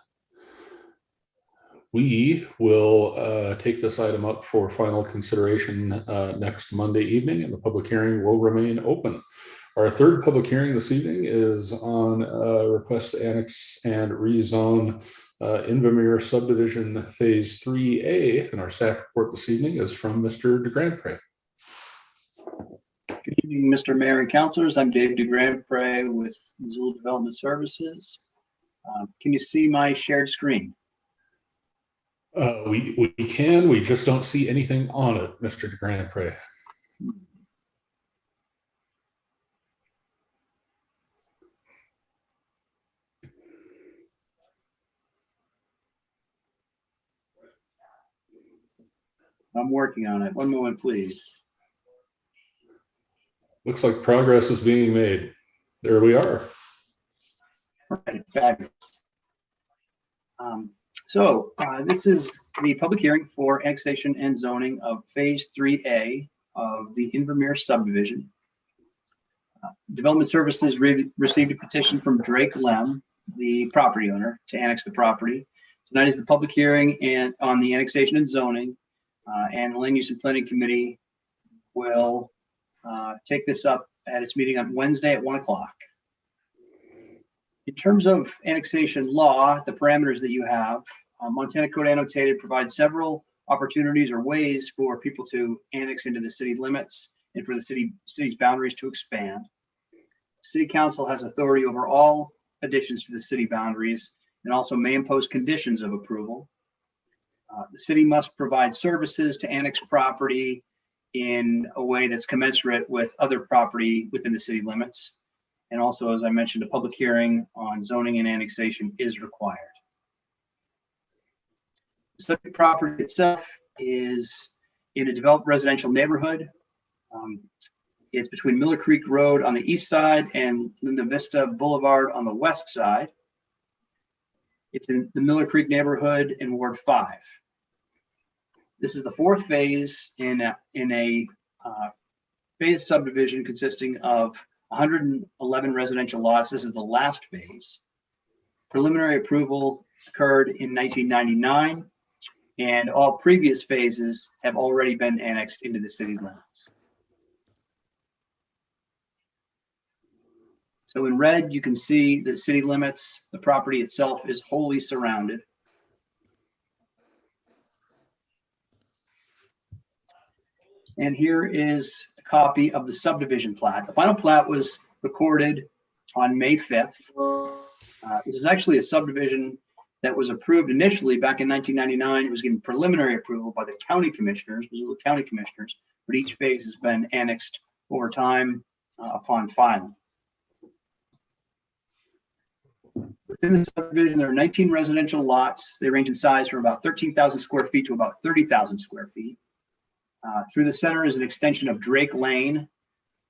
we will take this item up for final consideration next Monday evening, and the public hearing will remain open. Our third public hearing this evening is on request to annex and rezone Invermere subdivision phase 3A, and our staff report this evening is from Mr. DeGrandpre. Good evening, Mr. Mayor and councilors. I'm Dave DeGrandpre with Missoula Development Services. Can you see my shared screen? We can, we just don't see anything on it, Mr. DeGrandpre. I'm working on it. One moment, please. Looks like progress is being made. There we are. All right, fabulous. This is the public hearing for annexation and zoning of phase 3A of the Invermere subdivision. Development Services received a petition from Drake Lem, the property owner, to annex the property. Tonight is the public hearing and on the annexation and zoning, and the Land Use and Planning Committee will take this up at its meeting on Wednesday at 1 o'clock. In terms of annexation law, the parameters that you have, Montana Code Annotated provides several opportunities or ways for people to annex into the city limits and for the city's boundaries to expand. City Council has authority over all additions to the city boundaries and also may impose conditions of approval. The city must provide services to annex property in a way that's commensurate with other property within the city limits. And also, as I mentioned, a public hearing on zoning and annexation is required. The subject property itself is in a developed residential neighborhood. It's between Miller Creek Road on the east side and Linda Vista Boulevard on the west side. It's in the Miller Creek neighborhood in Ward 5. This is the fourth phase in a phase subdivision consisting of 111 residential lots. This is the last phase. Preliminary approval occurred in 1999, and all previous phases have already been annexed into the city limits. So in red, you can see the city limits. The property itself is wholly surrounded. And here is a copy of the subdivision plat. The final plat was recorded on May 5th. This is actually a subdivision that was approved initially back in 1999. It was given preliminary approval by the county commissioners, Missoula County Commissioners, but each phase has been annexed over time upon filing. Within the subdivision, there are 19 residential lots. They range in size from about 13,000 square feet to about 30,000 square feet. Through the center is an extension of Drake Lane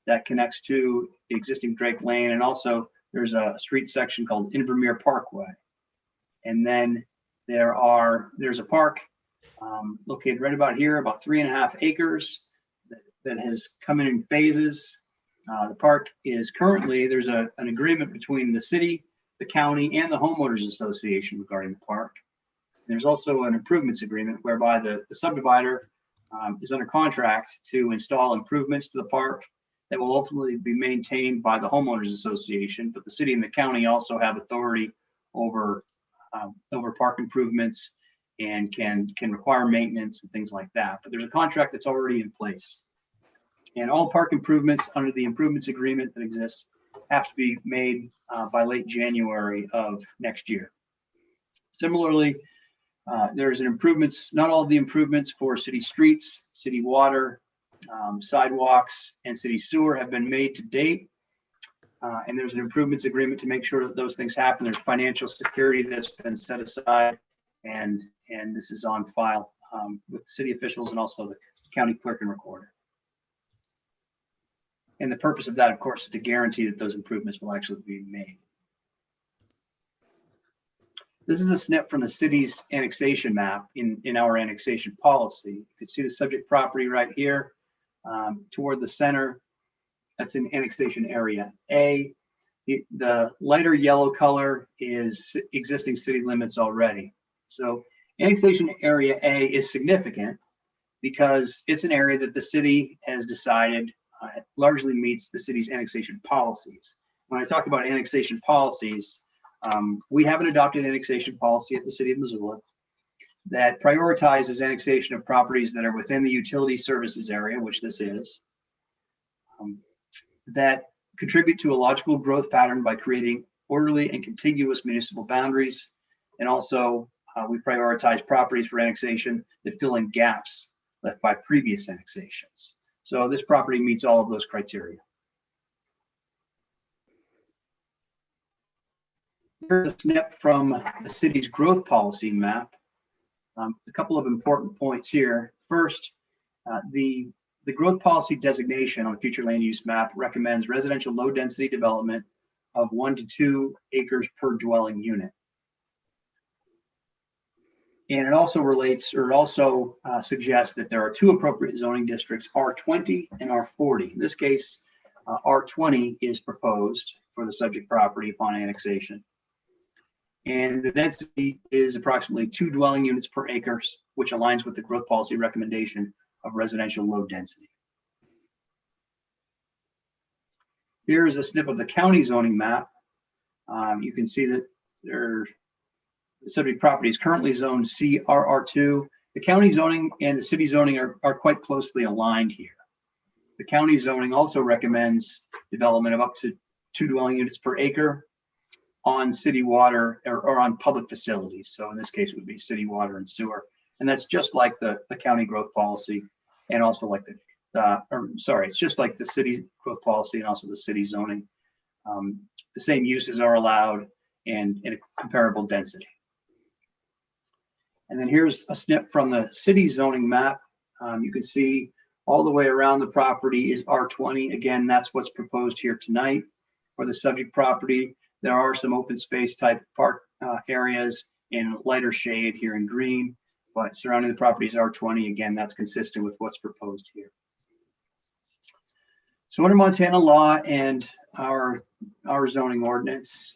that connects to the existing Drake Lane, and also there's a street section called Invermere Parkway. And then there's a park located right about here, about 3.5 acres that has come in phases. The park is currently, there's an agreement between the city, the county, and the homeowners association regarding the park. There's also an improvements agreement whereby the subdivider is under contract to install improvements to the park that will ultimately be maintained by the homeowners association, but the city and the county also have authority over park improvements and can require maintenance and things like that. But there's a contract that's already in place. And all park improvements under the improvements agreement that exists have to be made by late January of next year. Similarly, there's an improvements, not all of the improvements for city streets, city water, sidewalks, and city sewer have been made to date. And there's an improvements agreement to make sure that those things happen. There's financial security that's been set aside, and this is on file with city officials and also the county clerk and recorder. And the purpose of that, of course, is to guarantee that those improvements will actually be made. This is a snip from the city's annexation map in our annexation policy. You can see the subject property right here toward the center. That's in annexation area A. The lighter yellow color is existing city limits already. So Annexation Area A is significant because it's an area that the city has decided largely meets the city's annexation policies. When I talk about annexation policies, we have an adopted annexation policy at the city of Missoula that prioritizes annexation of properties that are within the utility services area, which this is, that contribute to a logical growth pattern by creating orderly and contiguous municipal boundaries. And also, we prioritize properties for annexation that fill in gaps left by previous annexations. So this property meets all of those criteria. Here's a snip from the city's growth policy map. A couple of important points here. First, the growth policy designation on the future land use map recommends residential low density development of 1 to 2 acres per dwelling unit. And it also relates, or it also suggests that there are 2 appropriate zoning districts, R20 and R40. In this case, R20 is proposed for the subject property upon annexation. And the density is approximately 2 dwelling units per acre, which aligns with the growth policy recommendation of residential low density. Here is a snip of the county zoning map. You can see that the subject property is currently zoned CRR2. The county zoning and the city zoning are quite closely aligned here. The county zoning also recommends development of up to 2 dwelling units per acre on city water or on public facilities. So in this case, it would be city water and sewer. And that's just like the county growth policy and also like it's just like the city growth policy and also the city zoning. The same uses are allowed and in a comparable density. And then here's a snip from the city zoning map. You can see all the way around the property is R20. Again, that's what's proposed here tonight for the subject property. There are some open space type park areas in lighter shade here in green, but surrounding the property is R20. Again, that's consistent with what's proposed here. So under Montana law and our zoning ordinance,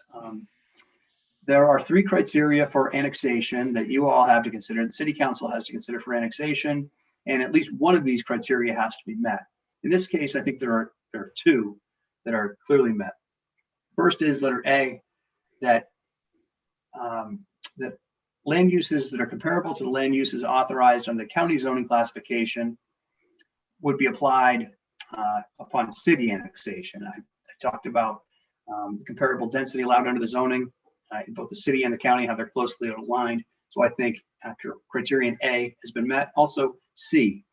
there are 3 criteria for annexation that you all have to consider. The city council has to consider for annexation, and at least one of these criteria has to be met. In this case, I think there are 2 that are clearly met. First is letter A, that that land uses that are comparable to the land uses authorized under the county zoning classification would be applied upon city annexation. I talked about the comparable density allowed under the zoning. Both the city and the county have they're closely aligned. So I think criterion A has been met. Also C,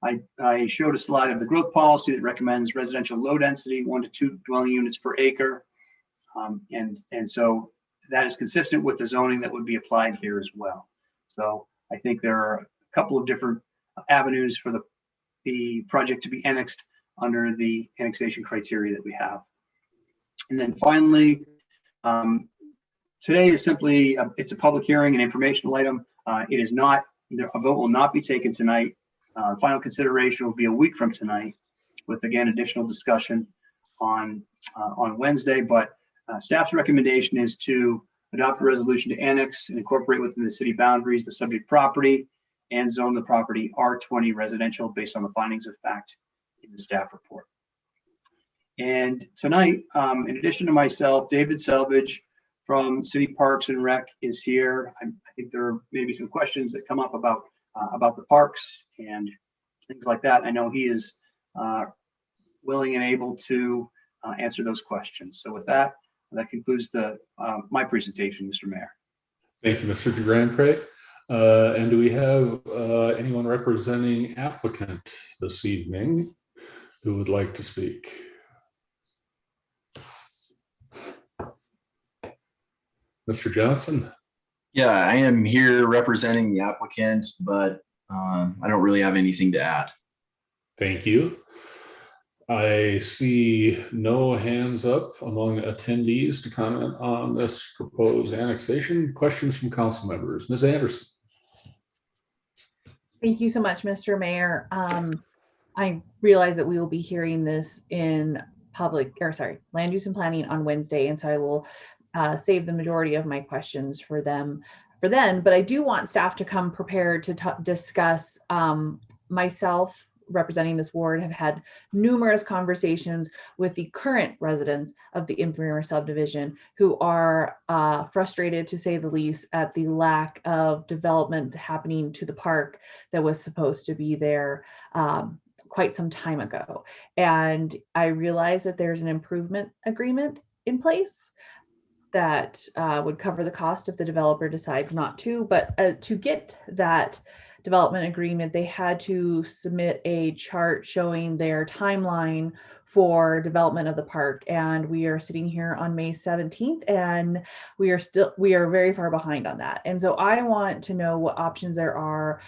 I showed a slide of the growth policy that recommends residential low density, 1 to 2 dwelling units per acre. And so that is consistent with the zoning that would be applied here as well. So I think there are a couple of different avenues for the project to be annexed under the annexation criteria that we have. And then finally, today is simply, it's a public hearing and informational item. It is not, a vote will not be taken tonight. Final consideration will be a week from tonight with, again, additional discussion on Wednesday. But staff's recommendation is to adopt a resolution to annex and incorporate within the city boundaries the subject property and zone the property R20 residential based on the findings of fact in the staff report. And tonight, in addition to myself, David Selvage from City Parks and Rec is here. I think there are maybe some questions that come up about the parks and things like that. I know he is willing and able to answer those questions. So with that, that concludes my presentation, Mr. Mayor. Thank you, Mr. DeGrandpre. And do we have anyone representing applicant this evening who would like to speak? Mr. Johnson? Yeah, I am here representing the applicant, but I don't really have anything to add. Thank you. I see no hands up among attendees to comment on this proposed annexation. Questions from council members? Ms. Anderson. Thank you so much, Mr. Mayor. I realize that we will be hearing this in land use and planning on Wednesday, and so I will save the majority of my questions for them. for then, but I do want staff to come prepared to discuss. Myself, representing this ward, have had numerous conversations with the current residents of the invermere subdivision who are frustrated, to say the least, at the lack of development happening to the park that was supposed to be there quite some time ago. And I realize that there's an improvement agreement in place that would cover the cost if the developer decides not to, but to get that development agreement, they had to submit a chart showing their timeline for development of the park. And we are sitting here on May 17th and we are very far behind on that. And so I want to know what options there are.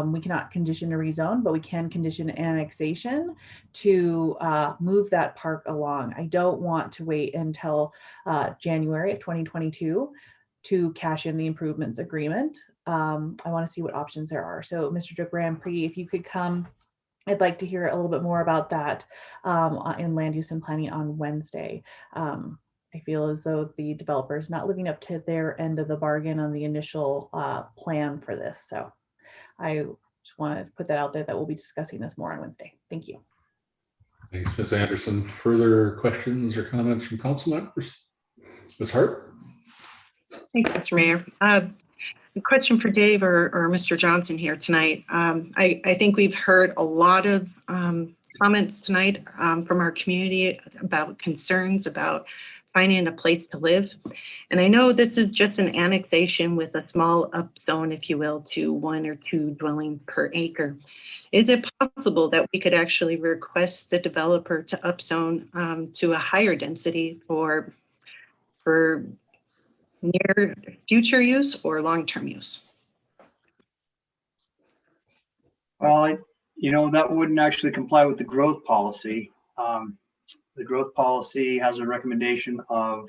We cannot condition a rezone, but we can condition annexation to move that park along. I don't want to wait until January of 2022 to cash in the improvements agreement. I want to see what options there are. So Mr. Grand Prix, if you could come, I'd like to hear a little bit more about that in land use and planning on Wednesday. I feel as though the developer is not living up to their end of the bargain on the initial plan for this. So I just want to put that out there that we'll be discussing this more on Wednesday. Thank you. Thanks, Ms. Anderson. Further questions or comments from council members? Ms. Harp? Thanks, Mr. Mayor. A question for Dave or Mr. Johnson here tonight. I think we've heard a lot of comments tonight from our community about concerns about finding a place to live. And I know this is just an annexation with a small upzone, if you will, to 1 or 2 dwellings per acre. Is it possible that we could actually request the developer to upzone to a higher density for near future use or long-term use? Well, that wouldn't actually comply with the growth policy. The growth policy has a recommendation of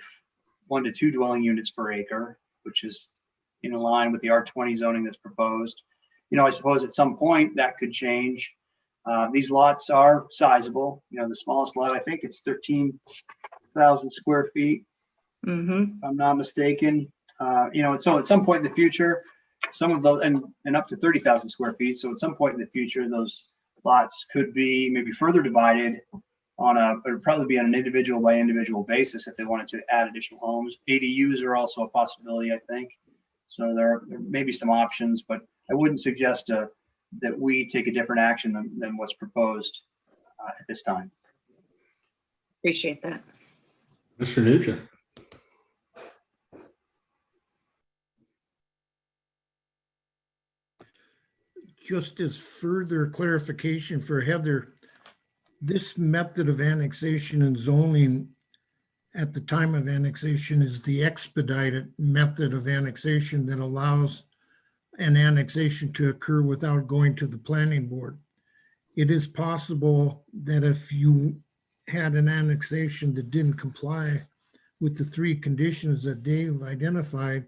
1 to 2 dwelling units per acre, which is in line with the R20 zoning that's proposed. I suppose at some point that could change. These lots are sizable. The smallest lot, I think it's 13,000 square feet. If I'm not mistaken. So at some point in the future, some of those, and up to 30,000 square feet. So at some point in the future, those lots could be maybe further divided it would probably be on an individual by individual basis if they wanted to add additional homes. ADUs are also a possibility, I think. So there may be some options, but I wouldn't suggest that we take a different action than what's proposed at this time. Appreciate that. Mr. Nugent. Just as further clarification for Heather, this method of annexation and zoning at the time of annexation is the expedited method of annexation that allows an annexation to occur without going to the planning board. It is possible that if you had an annexation that didn't comply with the 3 conditions that Dave identified,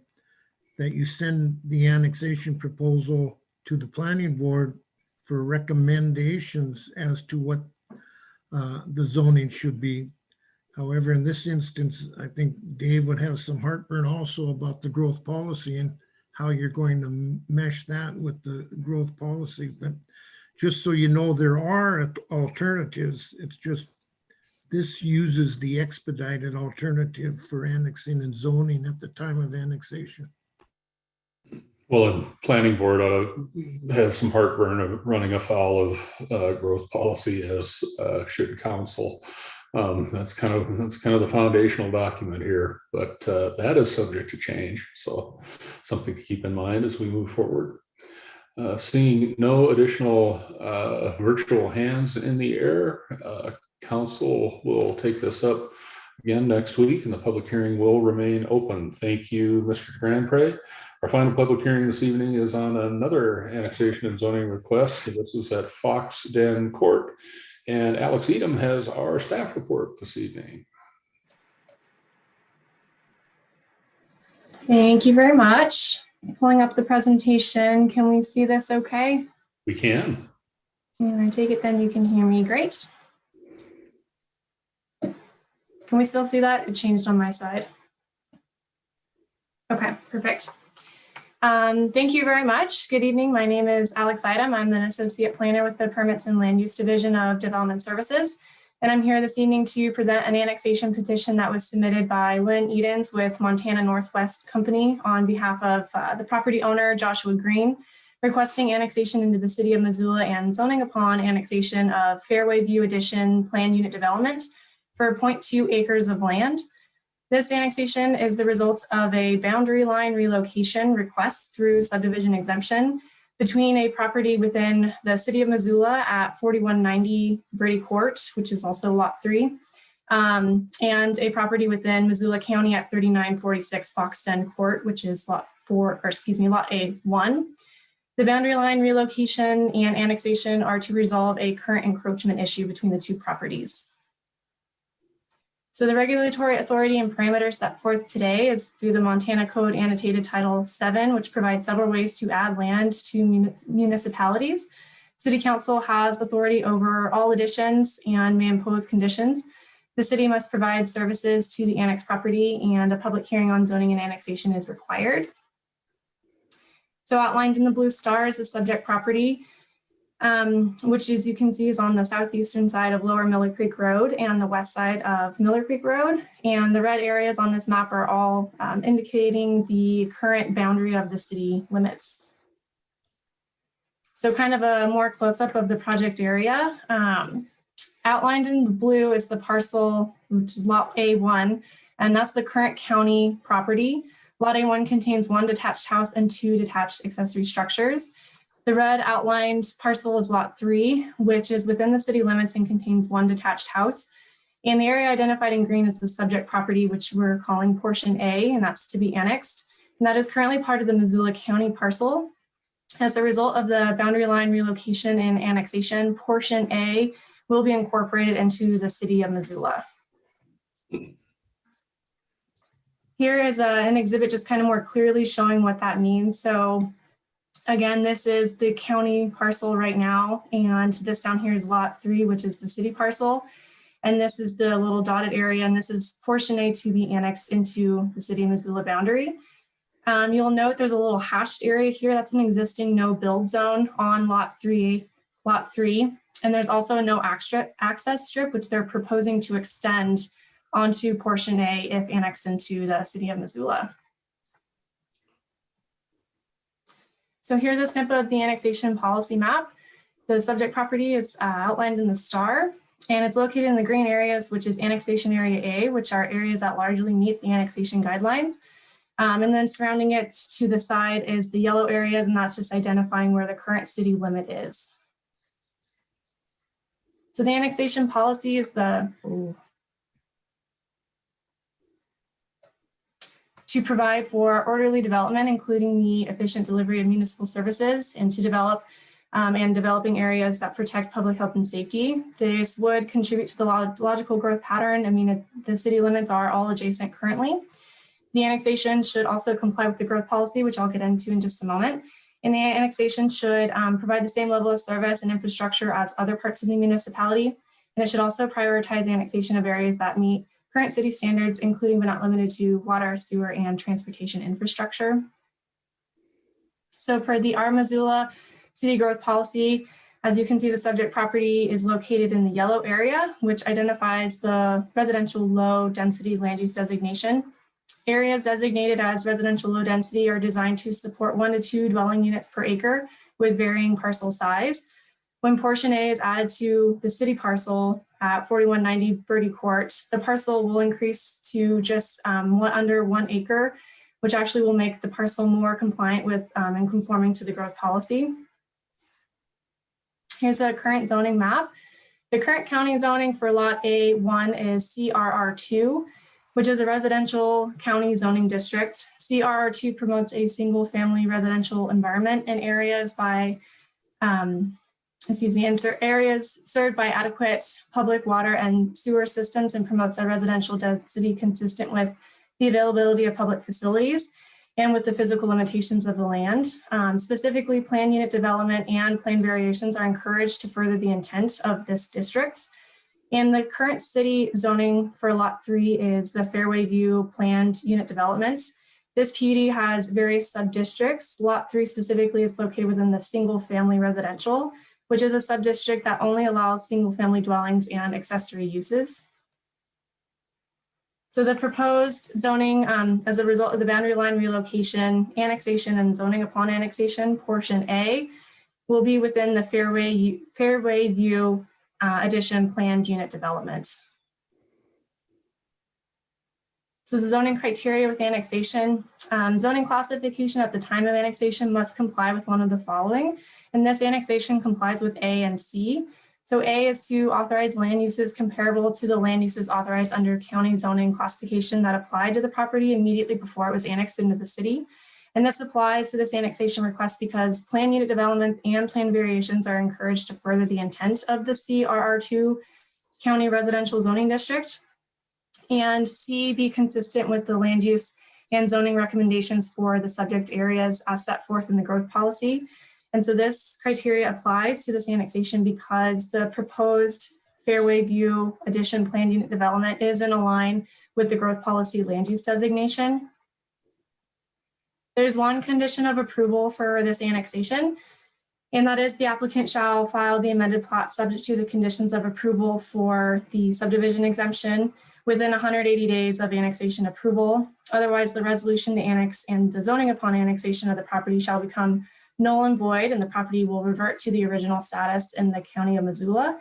that you send the annexation proposal to the planning board for recommendations as to what the zoning should be. However, in this instance, I think Dave would have some heartburn also about the growth policy and how you're going to mesh that with the growth policy. But just so you know, there are alternatives. It's just this uses the expedited alternative for annexing and zoning at the time of annexation. Well, and planning board ought to have some heartburn of running afoul of growth policy, as should council. That's kind of the foundational document here, but that is subject to change. So something to keep in mind as we move forward. Seeing no additional virtual hands in the air, council will take this up again next week, and the public hearing will remain open. Thank you, Mr. Grand Prix. Our final public hearing this evening is on another annexation and zoning request. This is at Fox Den Court, and Alex Edom has our staff report this evening. Thank you very much. Pulling up the presentation. Can we see this okay? We can. And I take it then you can hear me. Great. Can we still see that? It changed on my side. Okay, perfect. Thank you very much. Good evening. My name is Alex Idem. I'm an associate planner with the Permits and Land Use Division of Development Services. And I'm here this evening to present an annexation petition that was submitted by Lynn Edens with Montana Northwest Company on behalf of the property owner, Joshua Green, requesting annexation into the city of Missoula and zoning upon annexation of Fairway View Addition Plan Unit Development for 0.2 acres of land. This annexation is the result of a boundary line relocation request through subdivision exemption between a property within the city of Missoula at 4190 Brady Court, which is also lot 3, and a property within Missoula County at 3946 Foxton Court, which is lot A1. The boundary line relocation and annexation are to resolve a current encroachment issue between the two properties. So the regulatory authority and parameters set forth today is through the Montana Code Annotated Title 7, which provides several ways to add land to municipalities. City Council has authority over all additions and may impose conditions. The city must provide services to the annexed property, and a public hearing on zoning and annexation is required. So outlined in the blue star is the subject property, which, as you can see, is on the southeastern side of Lower Miller Creek Road and the west side of Miller Creek Road. And the red areas on this map are all indicating the current boundary of the city limits. So kind of a more close-up of the project area. Outlined in the blue is the parcel, which is lot A1, and that's the current county property. Lot A1 contains 1 detached house and 2 detached accessory structures. The red outlined parcel is lot 3, which is within the city limits and contains 1 detached house. And the area identified in green is the subject property, which we're calling portion A, and that's to be annexed. And that is currently part of the Missoula County parcel. As a result of the boundary line relocation and annexation, portion A will be incorporated into the city of Missoula. Here is an exhibit just kind of more clearly showing what that means. So again, this is the county parcel right now, and this down here is lot 3, which is the city parcel. And this is the little dotted area, and this is portion A to be annexed into the city of Missoula boundary. You'll note there's a little hashed area here. That's an existing no build zone on lot 3. And there's also a no access strip, which they're proposing to extend onto portion A if annexed into the city of Missoula. So here's a snippet of the annexation policy map. The subject property is outlined in the star, and it's located in the green areas, which is annexation area A, which are areas that largely meet the annexation guidelines. And then surrounding it to the side is the yellow areas, and that's just identifying where the current city limit is. So the annexation policy is to provide for orderly development, including the efficient delivery of municipal services, and to develop and developing areas that protect public health and safety. This would contribute to the logical growth pattern. I mean, the city limits are all adjacent currently. The annexation should also comply with the growth policy, which I'll get into in just a moment. And the annexation should provide the same level of service and infrastructure as other parts of the municipality. And it should also prioritize annexation of areas that meet current city standards, including but not limited to water, sewer, and transportation infrastructure. So per the Our Missoula City Growth Policy, as you can see, the subject property is located in the yellow area, which identifies the residential low density land use designation. Areas designated as residential low density are designed to support 1 to 2 dwelling units per acre with varying parcel size. When portion A is added to the city parcel at 4190 Birdie Court, the parcel will increase to just under 1 acre, which actually will make the parcel more compliant with and conforming to the growth policy. Here's a current zoning map. The current county zoning for lot A1 is CRR2, which is a residential county zoning district. CRR2 promotes a single family residential environment in areas areas served by adequate public water and sewer systems, and promotes a residential density consistent with the availability of public facilities and with the physical limitations of the land. Specifically, plan unit development and plan variations are encouraged to further the intent of this district. And the current city zoning for lot 3 is the Fairway View planned unit development. This PUD has various sub-districts. Lot 3 specifically is located within the single-family residential, which is a sub-district that only allows single-family dwellings and accessory uses. So the proposed zoning as a result of the boundary line relocation, annexation, and zoning upon annexation, portion A, will be within the Fairway View addition planned unit development. So the zoning criteria with annexation, zoning classification at the time of annexation must comply with one of the following. And this annexation complies with A and C. So A is to authorize land uses comparable to the land uses authorized under county zoning classification that applied to the property immediately before it was annexed into the city. And this applies to this annexation request because plan unit development and plan variations are encouraged to further the intent of the CRR2 county residential zoning district. And C, be consistent with the land use and zoning recommendations for the subject areas as set forth in the growth policy. And so this criteria applies to this annexation because the proposed Fairway View addition planned unit development is in line with the growth policy land use designation. There's one condition of approval for this annexation, and that is the applicant shall file the amended plat subject to the conditions of approval for the subdivision exemption within 180 days of annexation approval. Otherwise, the resolution to annex and the zoning upon annexation of the property shall become null and void, and the property will revert to the original status in the county of Missoula.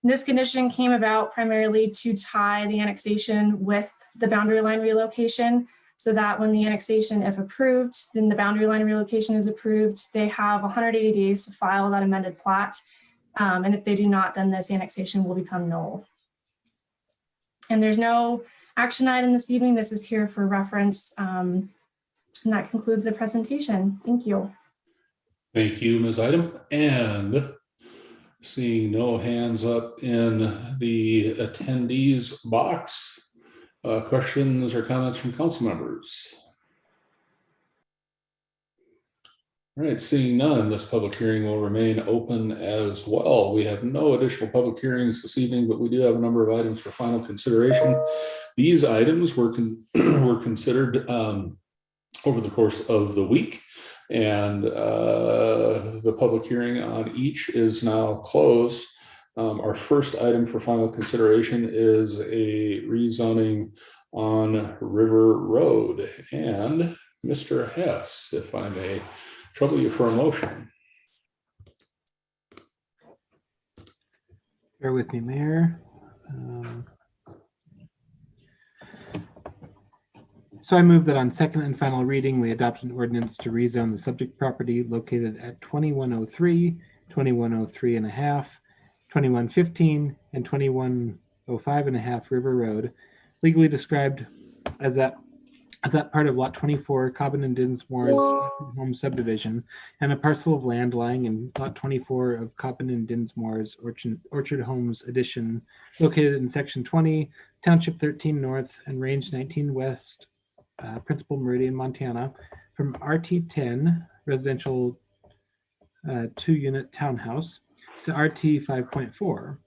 This condition came about primarily to tie the annexation with the boundary line relocation, so that when the annexation, if approved, then the boundary line relocation is approved. They have 180 days to file that amended plat. And if they do not, then this annexation will become null. And there's no action item this evening. This is here for reference. And that concludes the presentation. Thank you. Thank you, Ms. Item. And seeing no hands up in the attendees box, questions or comments from council members? All right, seeing none, this public hearing will remain open as well. We have no additional public hearings this evening, but we do have a number of items for final consideration. These items were considered over the course of the week, and the public hearing on each is now closed. Our first item for final consideration is a rezoning on River Road. And Mr. Hess, if I may trouble you for a motion. Bear with me, Mayor. So I move that on second and final reading, we adopt an ordinance to rezone the subject property located at 2103, 2103 and a half, 2115, and 2105 and a half River Road, legally described as that part of Lot 24, Cobbin and Dinsmore's home subdivision, and a parcel of land lying in Lot 24 of Cobbin and Dinsmore's Orchard Homes addition, located in Section 20, Township 13 North and Range 19 West, Principal Meridian, Montana, from RT10 residential 2-unit townhouse to RT 5.4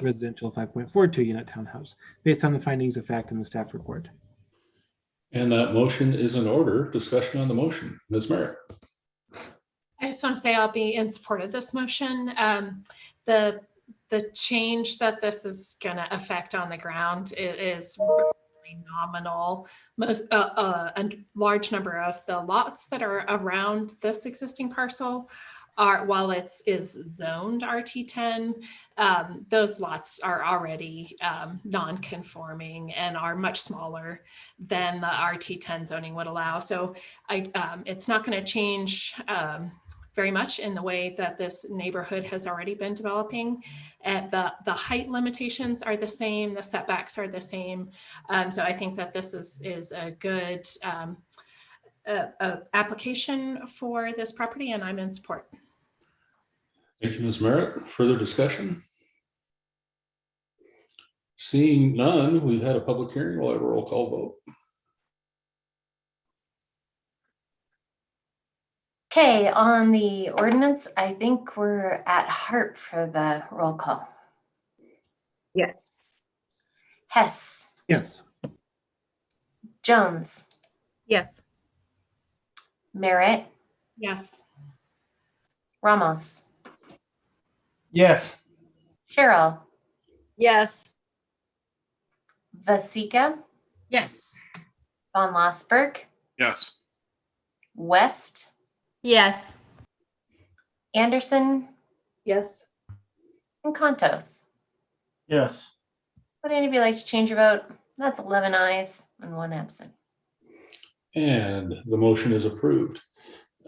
residential 5.4 2-unit townhouse, based on the findings of fact in the staff report. And that motion is in order. Discussion on the motion. Ms. Merritt. I just want to say I'll be in support of this motion. The change that this is going to affect on the ground is really nominal. A large number of the lots that are around this existing parcel are, while it is zoned RT10, those lots are already non-conforming and are much smaller than the RT10 zoning would allow. So it's not going to change very much in the way that this neighborhood has already been developing. The height limitations are the same, the setbacks are the same. So I think that this is a good application for this property, and I'm in support. Thank you, Ms. Merritt. Further discussion? Seeing none, we've had a public hearing. We'll have a roll call vote. Okay, on the ordinance, I think we're at Harp for the roll call. Yes. Hess. Yes. Jones. Yes. Merritt, Yes. Ramos, Yes. Cheryl, Yes. Vasika, Yes. Von Lossberg, Yes. West, Yes. Anderson, Yes. and Contos. Yes. Would any of you like to change your vote? That's 11 ayes and 1 absent. And the motion is approved.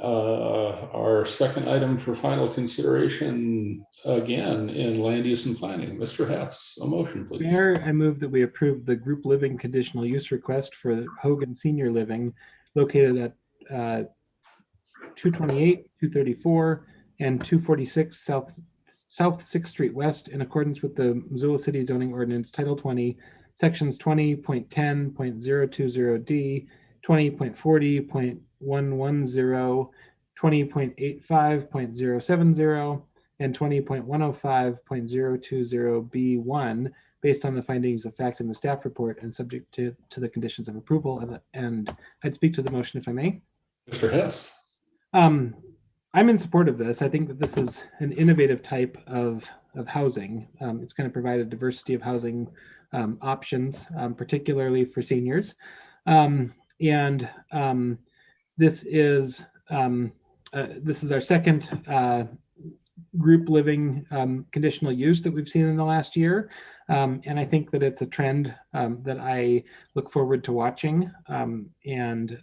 Our second item for final consideration, again, in land use and planning. Mr. Hess, a motion, please. Mayor, I move that we approve the group living conditional use request for Hogan Senior Living located at 228, 234, and 246 South 6th Street West in accordance with the Missoula City Zoning Ordinance Title 20, Sections 20.10.020D, 20.40.110, 20.85.070, and 20.105.020B1 based on the findings of fact in the staff report and subject to the conditions of approval. And I'd speak to the motion if I may. Mr. Hess. I'm in support of this. I think that this is an innovative type of housing. It's going to provide a diversity of housing options, particularly for seniors. This is our second group living conditional use that we've seen in the last year. And I think that it's a trend that I look forward to watching and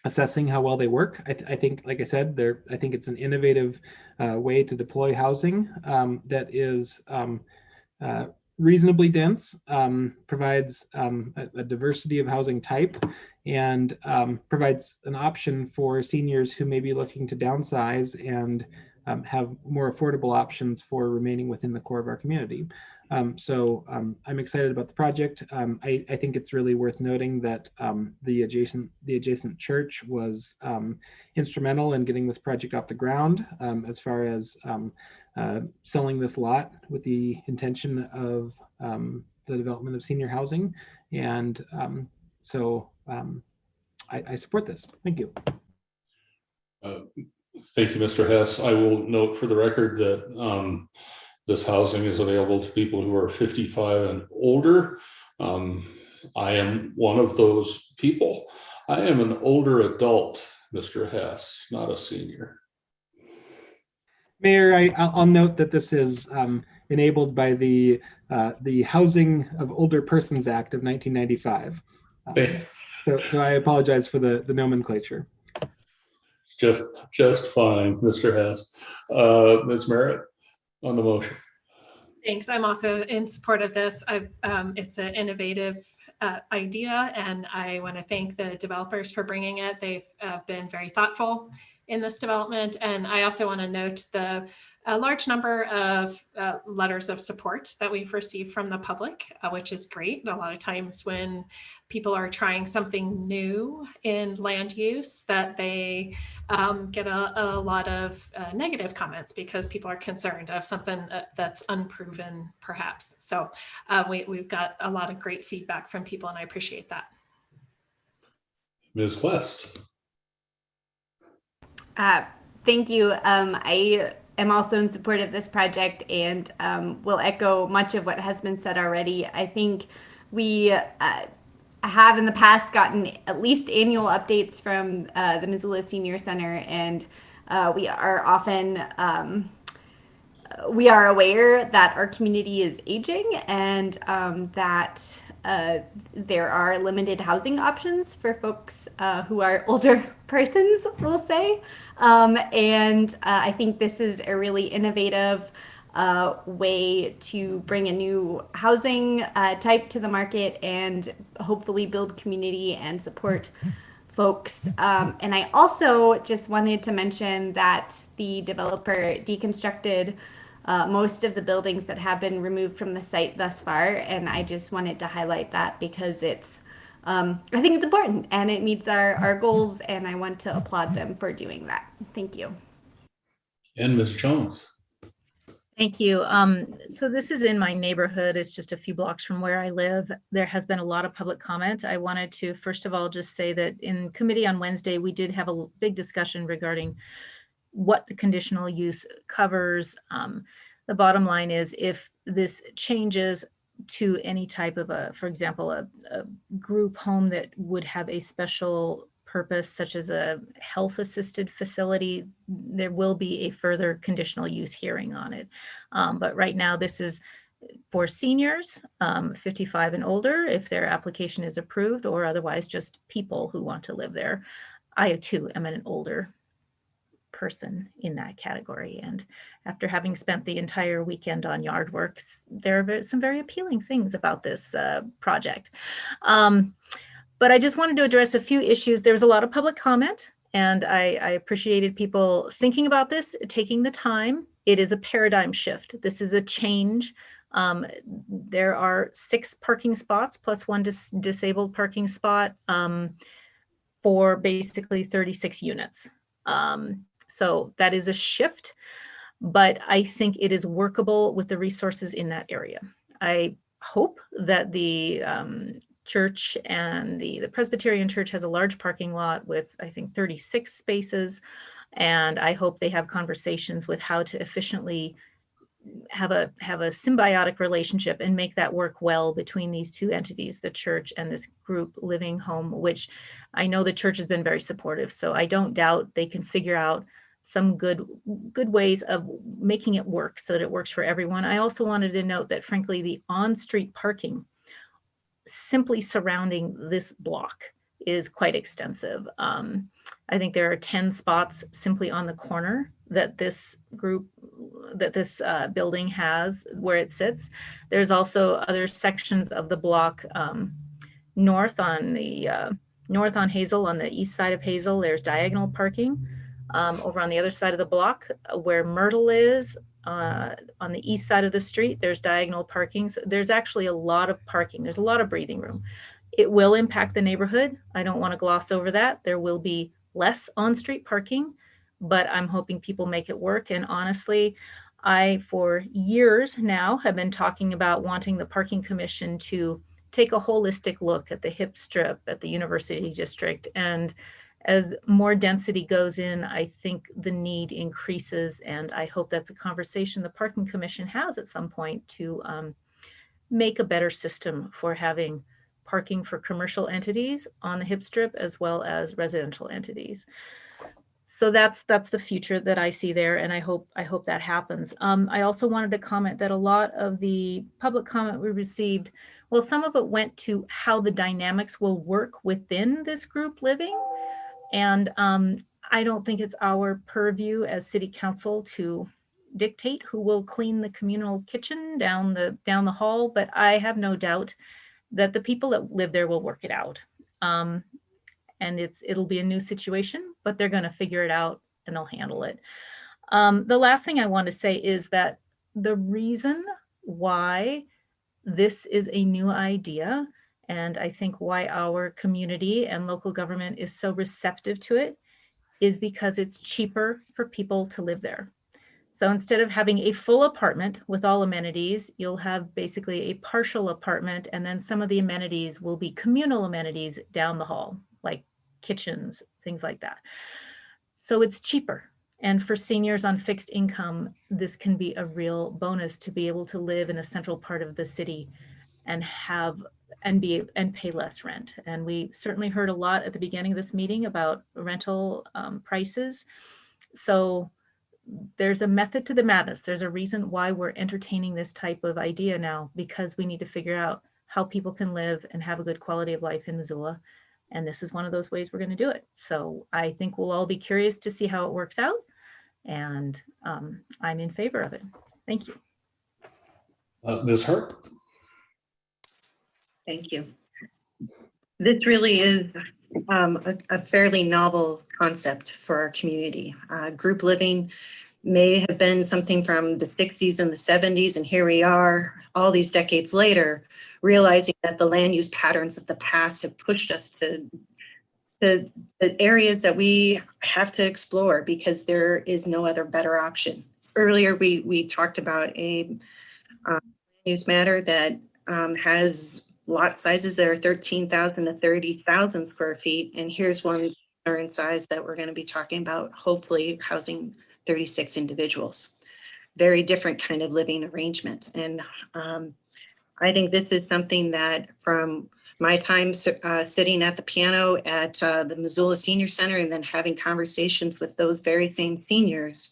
assessing how well they work. I think, like I said, I think it's an innovative way to deploy housing that is reasonably dense, provides a diversity of housing type, and provides an option for seniors who may be looking to downsize and have more affordable options for remaining within the core of our community. So I'm excited about the project. I think it's really worth noting that the adjacent church was instrumental in getting this project off the ground as far as selling this lot with the intention of the development of senior housing. And I support this. Thank you. Thank you, Mr. Hess. I will note for the record that this housing is available to people who are 55 and older. I am one of those people. I am an older adult, Mr. Hess, not a senior. Mayor, I'll note that this is enabled by the Housing of Older Persons Act of 1995. So I apologize for the nomenclature. Just fine, Mr. Hess. Ms. Merritt, on the motion. Thanks. I'm also in support of this. It's an innovative idea, and I want to thank the developers for bringing it. They've been very thoughtful in this development. And I also want to note the large number of letters of support that we've received from the public, which is great. A lot of times when people are trying something new in land use, that they get a lot of negative comments because people are concerned of something that's unproven, perhaps. So we've got a lot of great feedback from people, and I appreciate that. Ms. West. Thank you. I am also in support of this project and will echo much of what has been said already. I think we have in the past gotten at least annual updates from the Missoula Senior Center, and we are often we are aware that our community is aging and that there are limited housing options for folks who are older persons, we'll say. And I think this is a really innovative way to bring a new housing type to the market and hopefully build community and support folks. And I also just wanted to mention that the developer deconstructed most of the buildings that have been removed from the site thus far. And I just wanted to highlight that because it's, I think it's important and it meets our goals, and I want to applaud them for doing that. Thank you. And Ms. Jones. Thank you. So this is in my neighborhood. It's just a few blocks from where I live. There has been a lot of public comment. I wanted to, first of all, just say that in committee on Wednesday, we did have a big discussion regarding what the conditional use covers. The bottom line is if this changes to any type of for example, a group home that would have a special purpose, such as a health assisted facility, there will be a further conditional use hearing on it. But right now, this is for seniors, 55 and older, if their application is approved, or otherwise just people who want to live there. I too am an older person in that category. And after having spent the entire weekend on yard works, there are some very appealing things about this project. But I just wanted to address a few issues. There was a lot of public comment, and I appreciated people thinking about this, taking the time. It is a paradigm shift. This is a change. There are 6 parking spots plus 1 disabled parking spot for basically 36 units. So that is a shift, but I think it is workable with the resources in that area. I hope that the church and the Presbyterian Church has a large parking lot with, I think, 36 spaces. And I hope they have conversations with how to efficiently have a symbiotic relationship and make that work well between these two entities, the church and this group living home, which I know the church has been very supportive. So I don't doubt they can figure out some good ways of making it work so that it works for everyone. I also wanted to note that, frankly, the on-street parking simply surrounding this block is quite extensive. I think there are 10 spots simply on the corner that this building has where it sits. There's also other sections of the block north on Hazel, on the east side of Hazel. There's diagonal parking. Over on the other side of the block where Myrtle is, on the east side of the street, there's diagonal parking. So there's actually a lot of parking. There's a lot of breathing room. It will impact the neighborhood. I don't want to gloss over that. There will be less on-street parking, but I'm hoping people make it work. And honestly, I, for years now, have been talking about wanting the Parking Commission to take a holistic look at the hip strip at the University District. And as more density goes in, I think the need increases. And I hope that's a conversation the Parking Commission has at some point to make a better system for having parking for commercial entities on the hip strip as well as residential entities. So that's the future that I see there, and I hope that happens. I also wanted to comment that a lot of the public comment we received, well, some of it went to how the dynamics will work within this group living, and I don't think it's our purview as City Council to dictate who will clean the communal kitchen down the hall, but I have no doubt that the people that live there will work it out. And it'll be a new situation, but they're going to figure it out and they'll handle it. The last thing I want to say is that the reason why this is a new idea, and I think why our community and local government is so receptive to it, is because it's cheaper for people to live there. So instead of having a full apartment with all amenities, you'll have basically a partial apartment, and then some of the amenities will be communal amenities down the hall, like kitchens, things like that. So it's cheaper. And for seniors on fixed income, this can be a real bonus to be able to live in a central part of the city and pay less rent. And we certainly heard a lot at the beginning of this meeting about rental prices. So there's a method to the madness. There's a reason why we're entertaining this type of idea now, because we need to figure out how people can live and have a good quality of life in Missoula. And this is one of those ways we're going to do it. So I think we'll all be curious to see how it works out. And I'm in favor of it. Thank you. Ms. Harp. Thank you. This really is a fairly novel concept for our community. Group living may have been something from the 60s and the 70s, and here we are all these decades later, realizing that the land use patterns of the past have pushed us to the areas that we have to explore because there is no other better option. earlier we talked about a use matter that has lot sizes that are 13,000 to 30,000 square feet. And here's one in size that we're going to be talking about, hopefully housing 36 individuals. Very different kind of living arrangement. And I think this is something that from my time sitting at the piano at the Missoula Senior Center and then having conversations with those very same seniors,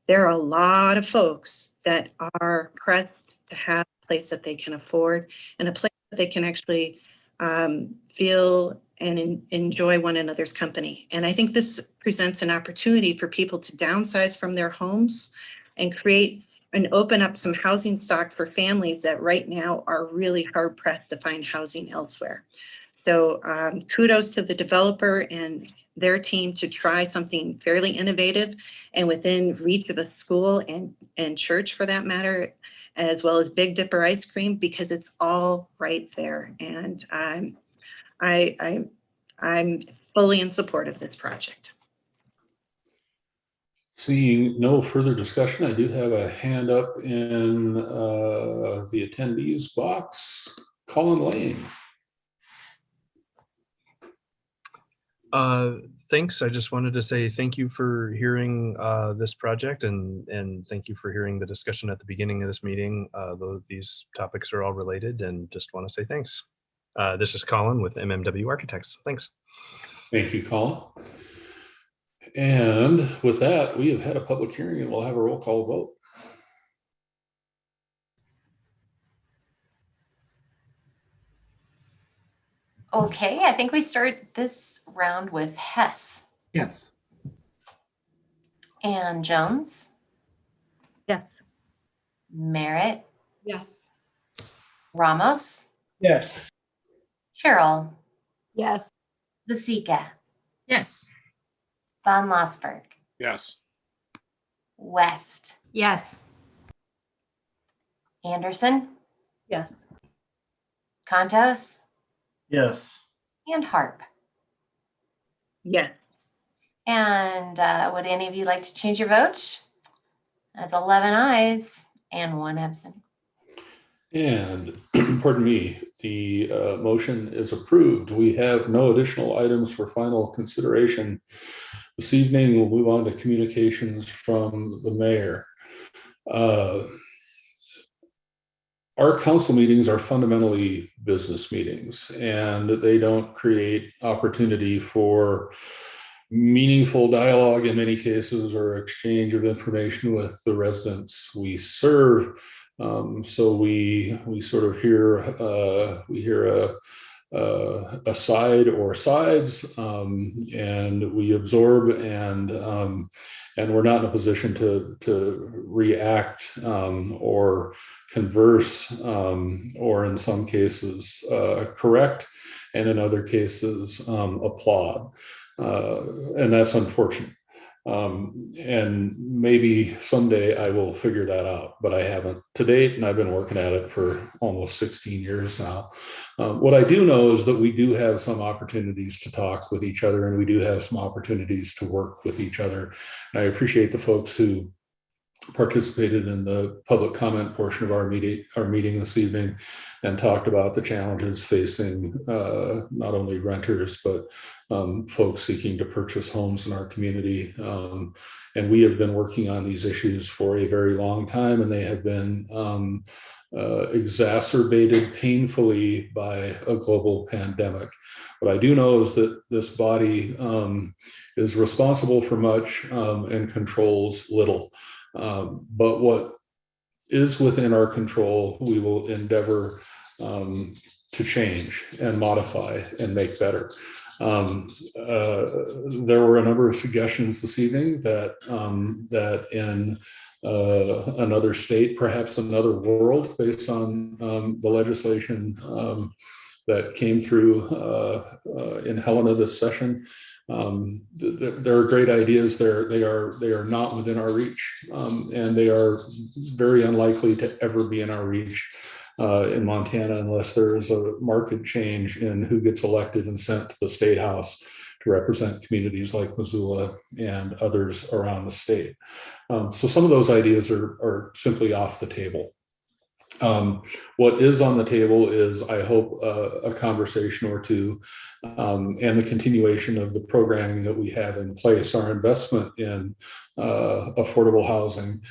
there are a lot of folks that are pressed to have a place that they can afford and a place that they can actually feel and enjoy one another's company. And I think this presents an opportunity for people to downsize from their homes and create and open up some housing stock for families that right now are really hard pressed to find housing elsewhere. So kudos to the developer and their team to try something fairly innovative and within reach of a school and church for that matter, as well as Big Dipper ice cream, because it's all right there. And I'm fully in support of this project. Seeing no further discussion, I do have a hand up in the attendees box. Colin Lane. Thanks. I just wanted to say thank you for hearing this project and thank you for hearing the discussion at the beginning of this meeting. Though these topics are all related, and just want to say thanks. This is Colin with MMW Architects. Thanks. Thank you, Colin. And with that, we have had a public hearing and we'll have a roll call vote. Okay, I think we start this round with Hess. Yes. And Jones. Yes. Merritt. Yes. Ramos. Yes. Cheryl. Yes. Vasika. Yes. Von Lossberg. Yes. West. Yes. Anderson. Yes. Contos. Yes. And Harp. Yes. And would any of you like to change your vote? That's 11 ayes and 1 absent. And pardon me, the motion is approved. We have no additional items for final consideration. This evening, we'll move on to communications from the mayor. Our council meetings are fundamentally business meetings, and they don't create opportunity for meaningful dialogue in many cases or exchange of information with the residents we serve. So we sort of hear a side or sides, and we absorb, and we're not in a position to react or converse, or in some cases correct, and in other cases applaud, and that's unfortunate. And maybe someday I will figure that out, but I haven't to date, and I've been working at it for almost 16 years now. What I do know is that we do have some opportunities to talk with each other, and we do have some opportunities to work with each other. And I appreciate the folks who participated in the public comment portion of our meeting this evening and talked about the challenges facing not only renters, but folks seeking to purchase homes in our community. And we have been working on these issues for a very long time, and they have been exacerbated painfully by a global pandemic. What I do know is that this body is responsible for much and controls little. But what is within our control, we will endeavor to change and modify and make better. There were a number of suggestions this evening that in another state, perhaps another world, based on the legislation that came through in Helena this session. There are great ideas there. They are not within our reach, and they are very unlikely to ever be in our reach in Montana unless there is a market change in who gets elected and sent to the state house to represent communities like Missoula and others around the state. So some of those ideas are simply off the table. What is on the table is, I hope, a conversation or two and the continuation of the programming that we have in place. Our investment in affordable housing,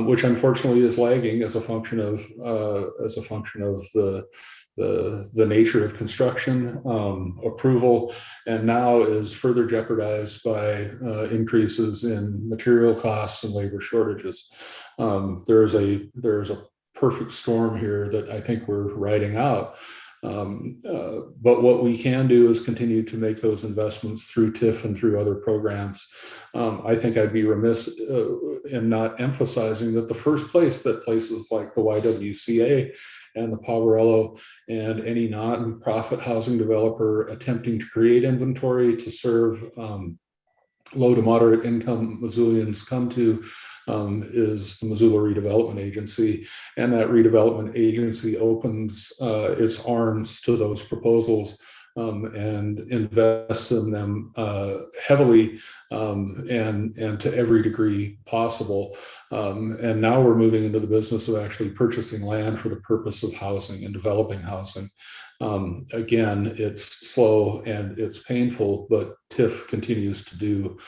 which unfortunately is lagging as a function of the nature of construction approval, and now is further jeopardized by increases in material costs and labor shortages. There is a perfect storm here that I think we're riding out. But what we can do is continue to make those investments through TIF and through other programs. I think I'd be remiss in not emphasizing that the first place that places like the YWCA and the Poverello and any nonprofit housing developer attempting to create inventory to serve low to moderate income Missoulians come to is the Missoula Redevelopment Agency. And that redevelopment agency opens its arms to those proposals and invests in them heavily and to every degree possible. And now we're moving into the business of actually purchasing land for the purpose of housing and developing housing. Again, it's slow and it's painful, but TIF continues to do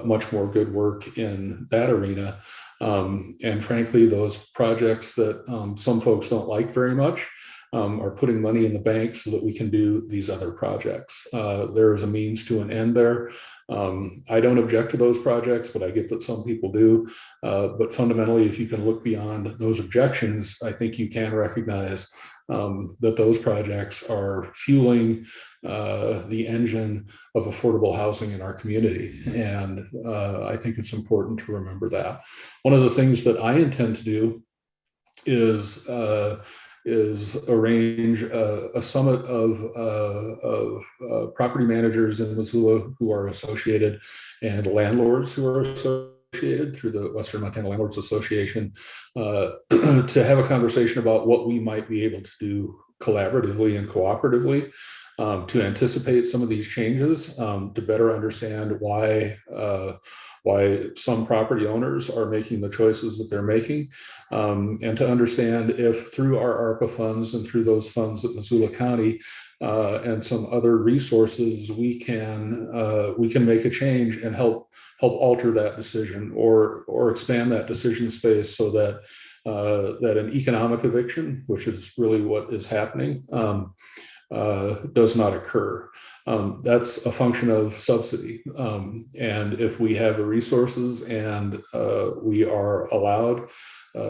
much more good work in that arena. And frankly, those projects that some folks don't like very much are putting money in the bank so that we can do these other projects. There is a means to an end there. I don't object to those projects, but I get that some people do. But fundamentally, if you can look beyond those objections, I think you can recognize that those projects are fueling the engine of affordable housing in our community. And I think it's important to remember that. One of the things that I intend to do is arrange a summit of property managers in Missoula who are associated and landlords who are associated through the Western Montana Landlords Association to have a conversation about what we might be able to do collaboratively and cooperatively to anticipate some of these changes, to better understand why some property owners are making the choices that they're making, and to understand if through our ARPA funds and through those funds at Missoula County and some other resources, we can make a change and help alter that decision or expand that decision space so that that an economic eviction, which is really what is happening, does not occur. That's a function of subsidy. And if we have the resources and we are allowed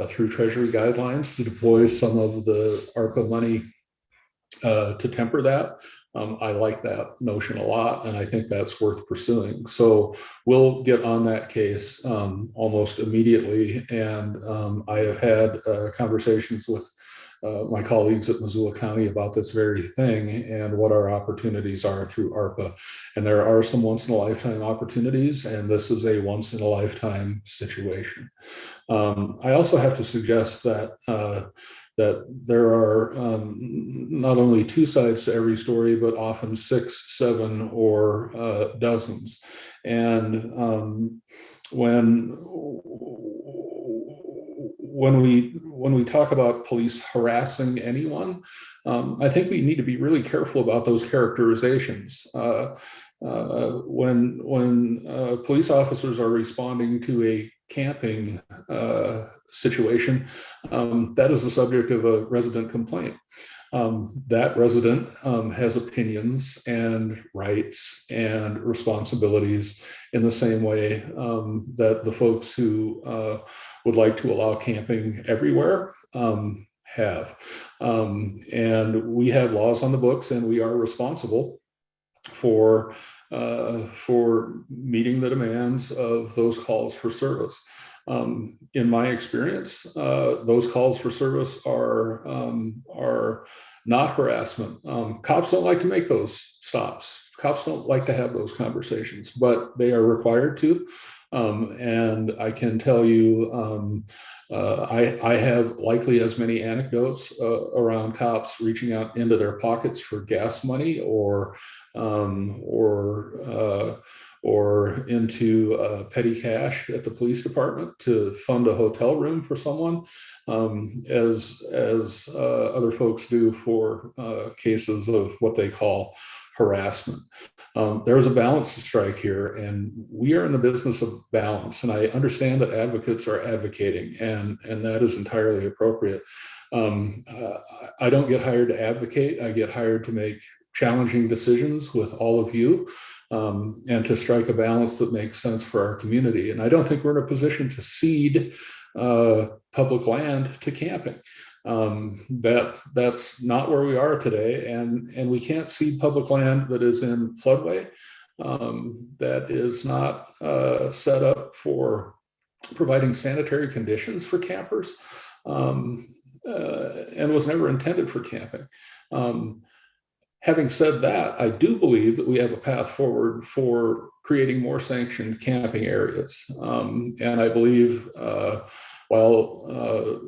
through Treasury guidelines to deploy some of the ARPA money to temper that, I like that notion a lot, and I think that's worth pursuing. So we'll get on that case almost immediately. And I have had conversations with my colleagues at Missoula County about this very thing and what our opportunities are through ARPA. And there are some once-in-a-lifetime opportunities, and this is a once-in-a-lifetime situation. I also have to suggest that that there are not only two sides to every story, but often 6, 7, or dozens. And when we talk about police harassing anyone, I think we need to be really careful about those characterizations. When police officers are responding to a camping situation, that is the subject of a resident complaint. That resident has opinions and rights and responsibilities in the same way that the folks who would like to allow camping everywhere have. And we have laws on the books, and we are responsible for meeting the demands of those calls for service. In my experience, those calls for service are not harassment. Cops don't like to make those stops. Cops don't like to have those conversations, but they are required to. And I can tell you, I have likely as many anecdotes around cops reaching out into their pockets for gas money or into petty cash at the police department to fund a hotel room for someone, as other folks do for cases of what they call harassment. There's a balance to strike here, and we are in the business of balance. And I understand that advocates are advocating, and that is entirely appropriate. I don't get hired to advocate. I get hired to make challenging decisions with all of you, and to strike a balance that makes sense for our community. And I don't think we're in a position to cede public land to camping. That's not where we are today, and we can't cede public land that is in floodway, that is not set up for providing sanitary conditions for campers, and was never intended for camping. Having said that, I do believe that we have a path forward for creating more sanctioned camping areas, and I believe while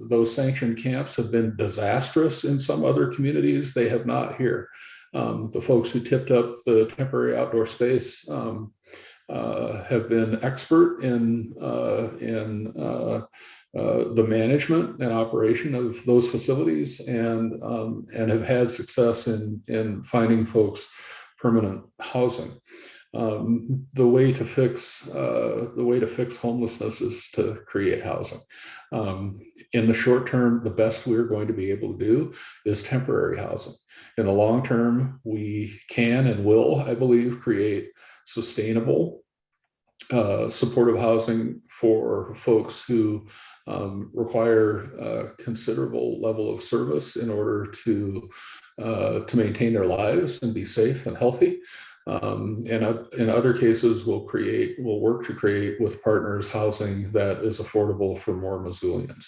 those sanctioned camps have been disastrous in some other communities, they have not here. The folks who tipped up the temporary outdoor space have been expert in the management and operation of those facilities, and have had success in finding folks permanent housing. The way to fix homelessness is to create housing. In the short term, the best we're going to be able to do is temporary housing. In the long term, we can and will, I believe, create sustainable, supportive housing for folks who require a considerable level of service in order to maintain their lives and be safe and healthy. And in other cases, we'll work to create with partners housing that is affordable for more Missoulians.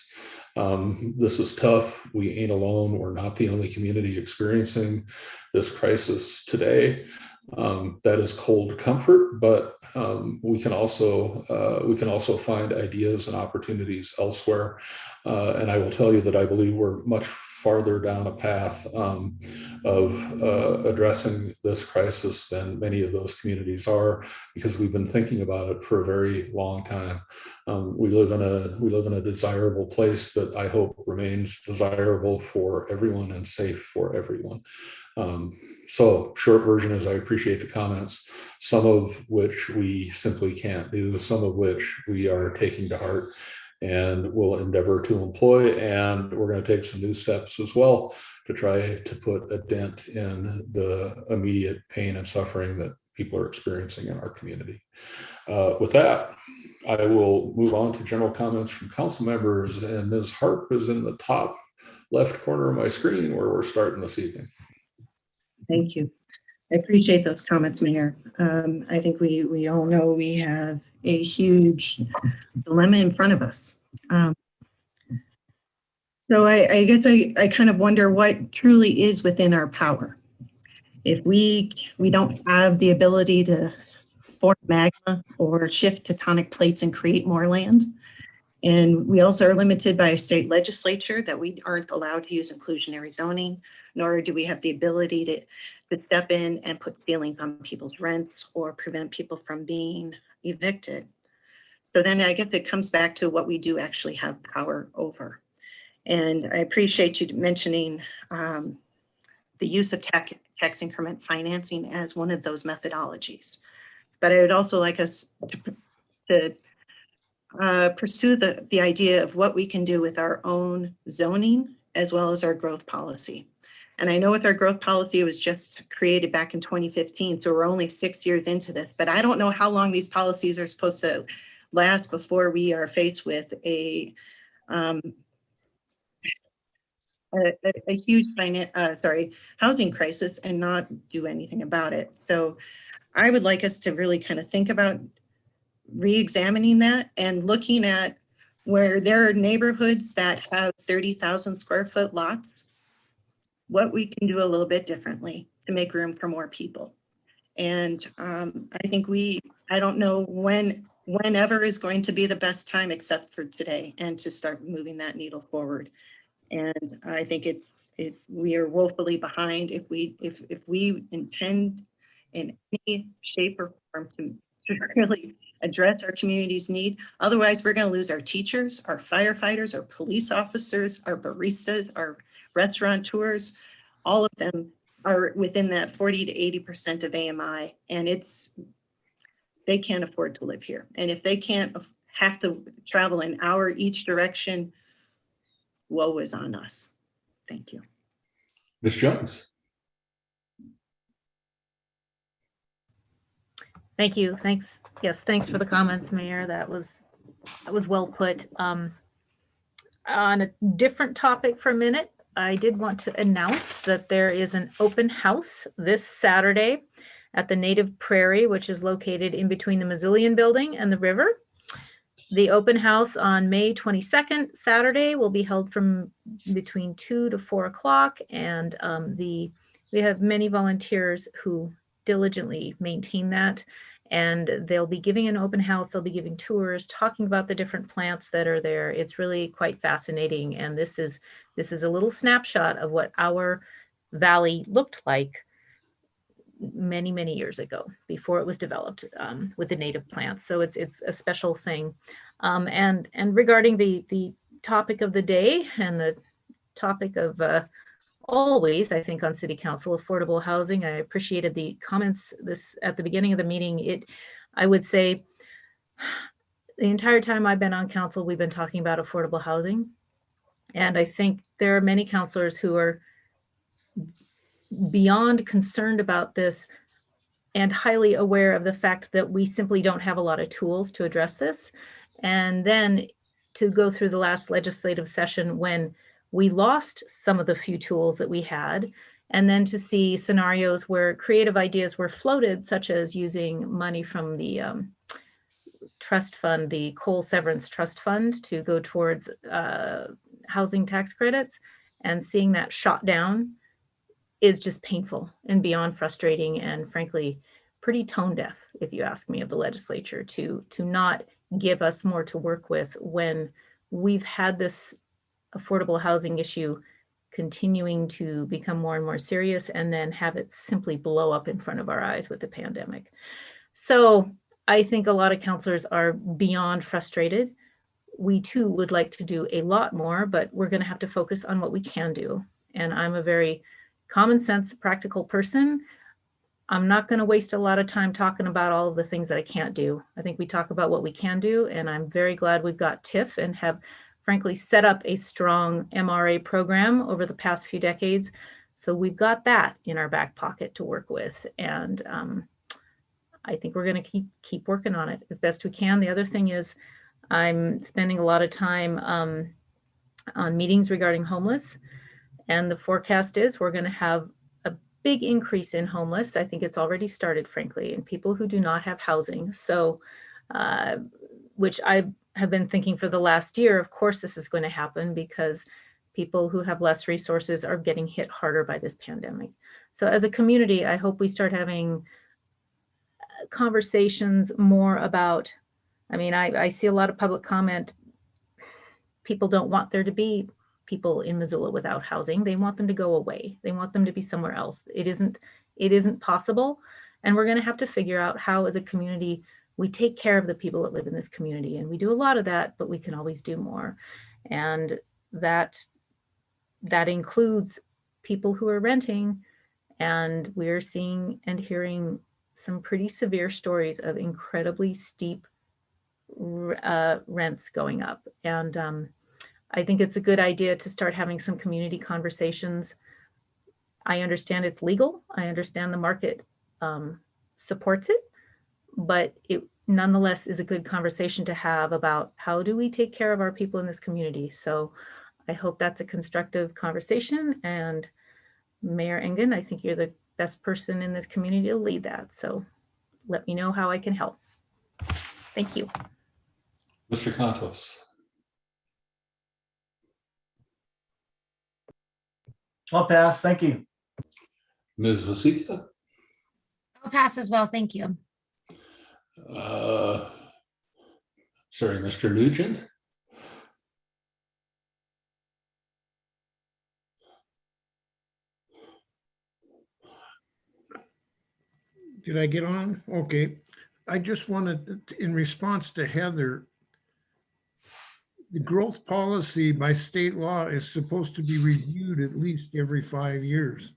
This is tough. We ain't alone. We're not the only community experiencing this crisis today. That is cold comfort, but we can also find ideas and opportunities elsewhere. And I will tell you that I believe we're much farther down a path of addressing this crisis than many of those communities are, because we've been thinking about it for a very long time. We live in a desirable place that I hope remains desirable for everyone and safe for everyone. So short version is I appreciate the comments, some of which we simply can't do, some of which we are taking to heart and will endeavor to employ. And we're going to take some new steps as well to try to put a dent in the immediate pain and suffering that people are experiencing in our community. With that, I will move on to general comments from council members, and Ms. Harp is in the top left corner of my screen where we're starting this evening. Thank you. I appreciate those comments, Mayor. I think we all know we have a huge dilemma in front of us. So I guess I kind of wonder what truly is within our power. If we don't have the ability to form magma or shift tectonic plates and create more land, and we also are limited by a state legislature that we aren't allowed to use inclusionary zoning, nor do we have the ability to step in and put ceilings on people's rents or prevent people from being evicted. So then I guess it comes back to what we do actually have power over. And I appreciate you mentioning the use of tax increment financing as one of those methodologies. But I would also like us to pursue the idea of what we can do with our own zoning as well as our growth policy. And I know with our growth policy, it was just created back in 2015, so we're only 6 years into this, but I don't know how long these policies are supposed to last before we are faced with a huge housing crisis and not do anything about it. So I would like us to really kind of think about re-examining that and looking at where there are neighborhoods that have 30,000 square foot lots, what we can do a little bit differently to make room for more people. And I think I don't know when whenever is going to be the best time except for today, and to start moving that needle forward. And I think we are woefully behind if we intend in any shape or form to really address our community's need. Otherwise, we're going to lose our teachers, our firefighters, our police officers, our baristas, our restaurateurs. All of them are within that 40 to 80% of AMI, and they can't afford to live here. And if they can't have to travel an hour each direction, woe is on us. Thank you. Ms. Jones. Thank you. Thanks. Yes, thanks for the comments, Mayor. That was well put. On a different topic for a minute, I did want to announce that there is an open house this Saturday at the Native Prairie, which is located in between the Missoulian building and the river. The open house on May 22nd, Saturday, will be held from between 2 to 4 o'clock. And we have many volunteers who diligently maintain that. And they'll be giving an open house, they'll be giving tours, talking about the different plants that are there. It's really quite fascinating. And this is a little snapshot of what our valley looked like many, many years ago, before it was developed with the native plants. So it's a special thing. And regarding the topic of the day and the topic of always, I think, on City Council, affordable housing, I appreciated the comments at the beginning of the meeting. I would say the entire time I've been on council, we've been talking about affordable housing. And I think there are many councilors who are beyond concerned about this and highly aware of the fact that we simply don't have a lot of tools to address this. And then to go through the last legislative session when we lost some of the few tools that we had, and then to see scenarios where creative ideas were floated, such as using money from the trust fund, the coal severance trust fund, to go towards housing tax credits, and seeing that shot down is just painful and beyond frustrating, and frankly, pretty tone deaf, if you ask me, of the legislature to not give us more to work with when we've had this affordable housing issue continuing to become more and more serious, and then have it simply blow up in front of our eyes with the pandemic. So I think a lot of councilors are beyond frustrated. We too would like to do a lot more, but we're going to have to focus on what we can do. And I'm a very common sense, practical person. I'm not going to waste a lot of time talking about all of the things that I can't do. I think we talk about what we can do, and I'm very glad we've got TIF and have frankly set up a strong MRA program over the past few decades. So we've got that in our back pocket to work with. And I think we're going to keep working on it as best we can. The other thing is I'm spending a lot of time on meetings regarding homeless. And the forecast is we're going to have a big increase in homeless. I think it's already started, frankly, in people who do not have housing. So, which I have been thinking for the last year, of course, this is going to happen because people who have less resources are getting hit harder by this pandemic. So as a community, I hope we start having conversations more about, I mean, I see a lot of public comment. People don't want there to be people in Missoula without housing. They want them to go away. They want them to be somewhere else. It isn't possible. And we're going to have to figure out how, as a community, we take care of the people that live in this community. And we do a lot of that, but we can always do more. And that includes people who are renting. And we're seeing and hearing some pretty severe stories of incredibly steep rents going up. And I think it's a good idea to start having some community conversations. I understand it's legal. I understand the market supports it, but it nonetheless is a good conversation to have about how do we take care of our people in this community. So I hope that's a constructive conversation. And Mayor Engen, I think you're the best person in this community to lead that. So let me know how I can help. Thank you. Mr. Contos. I'll pass. Thank you. Ms. Vasika. I'll pass as well. Thank you. Sorry, Mr. Nugent. Did I get on? Okay. I just wanted, in response to Heather, the growth policy by state law is supposed to be reviewed at least every 5 years.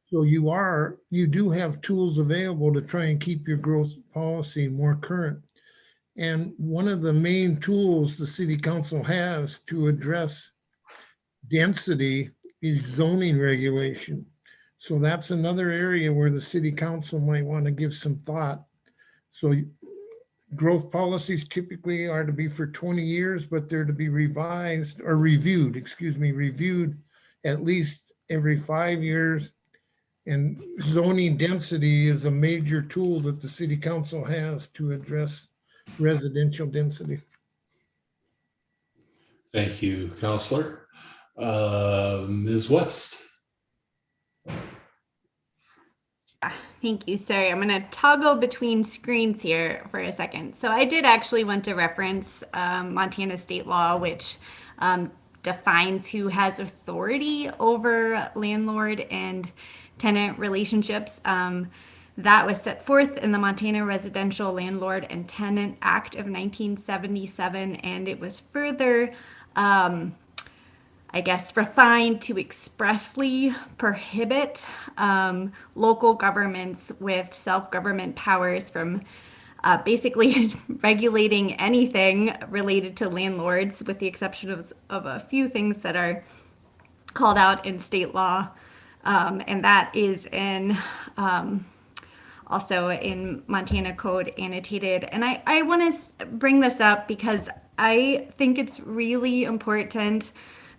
So you do have tools available to try and keep your growth policy more current. And one of the main tools the city council has to address density is zoning regulation. So that's another area where the city council might want to give some thought. So growth policies typically are to be for 20 years, but they're to be revised or reviewed, reviewed at least every 5 years. And zoning density is a major tool that the city council has to address residential density. Thank you, Counselor. Ms. West. Thank you. Sorry, I'm going to toggle between screens here for a second. So I did actually want to reference Montana state law, which defines who has authority over landlord and tenant relationships. That was set forth in the Montana Residential Landlord and Tenant Act of 1977, and it was further I guess, refined to expressly prohibit local governments with self-government powers from basically regulating anything related to landlords, with the exception of a few things that are called out in state law. And that is in also in Montana Code annotated. And I want to bring this up because I think it's really important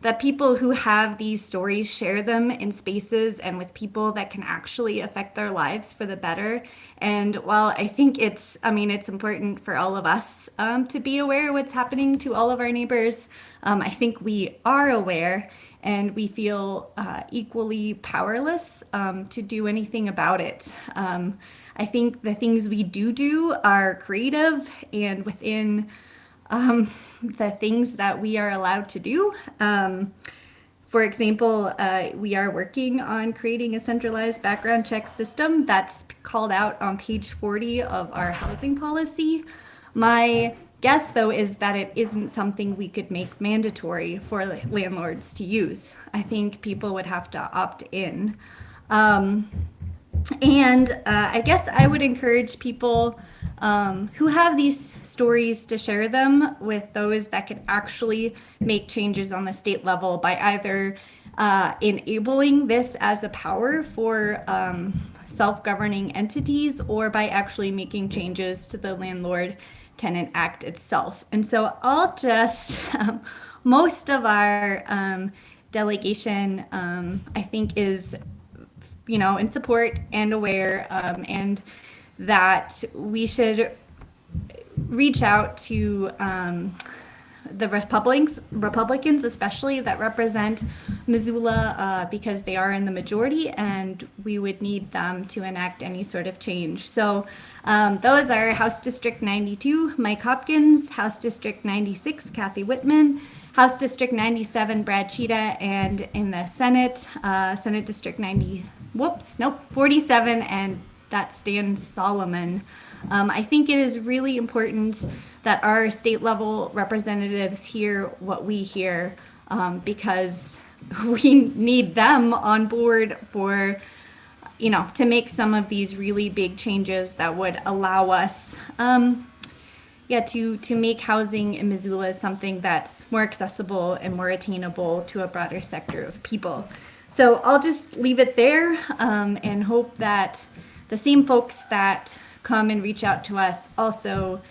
that people who have these stories share them in spaces and with people that can actually affect their lives for the better. And while I think it's important for all of us to be aware of what's happening to all of our neighbors, I think we are aware and we feel equally powerless to do anything about it. I think the things we do are creative and within the things that we are allowed to do. For example, we are working on creating a centralized background check system that's called out on page 40 of our housing policy. My guess, though, is that it isn't something we could make mandatory for landlords to use. I think people would have to opt in. And I guess I would encourage people who have these stories to share them with those that can actually make changes on the state level by either enabling this as a power for self-governing entities or by actually making changes to the Landlord Tenant Act itself. And so I'll just, most of our delegation, I think, is in support and aware, and that we should reach out to the Republicans, especially that represent Missoula, because they are in the majority, and we would need them to enact any sort of change. So those are House District 92, Mike Hopkins, House District 96, Kathy Whitman, House District 97, Brad Cheetah, and in the Senate, Senate District 47, and that's Dan Solomon. I think it is really important that our state level representatives hear what we hear, because we need them on board for, to make some of these really big changes that would allow us, to make housing in Missoula something that's more accessible and more attainable to a broader sector of people. So I'll just leave it there, and hope that the same folks that come and reach out to us also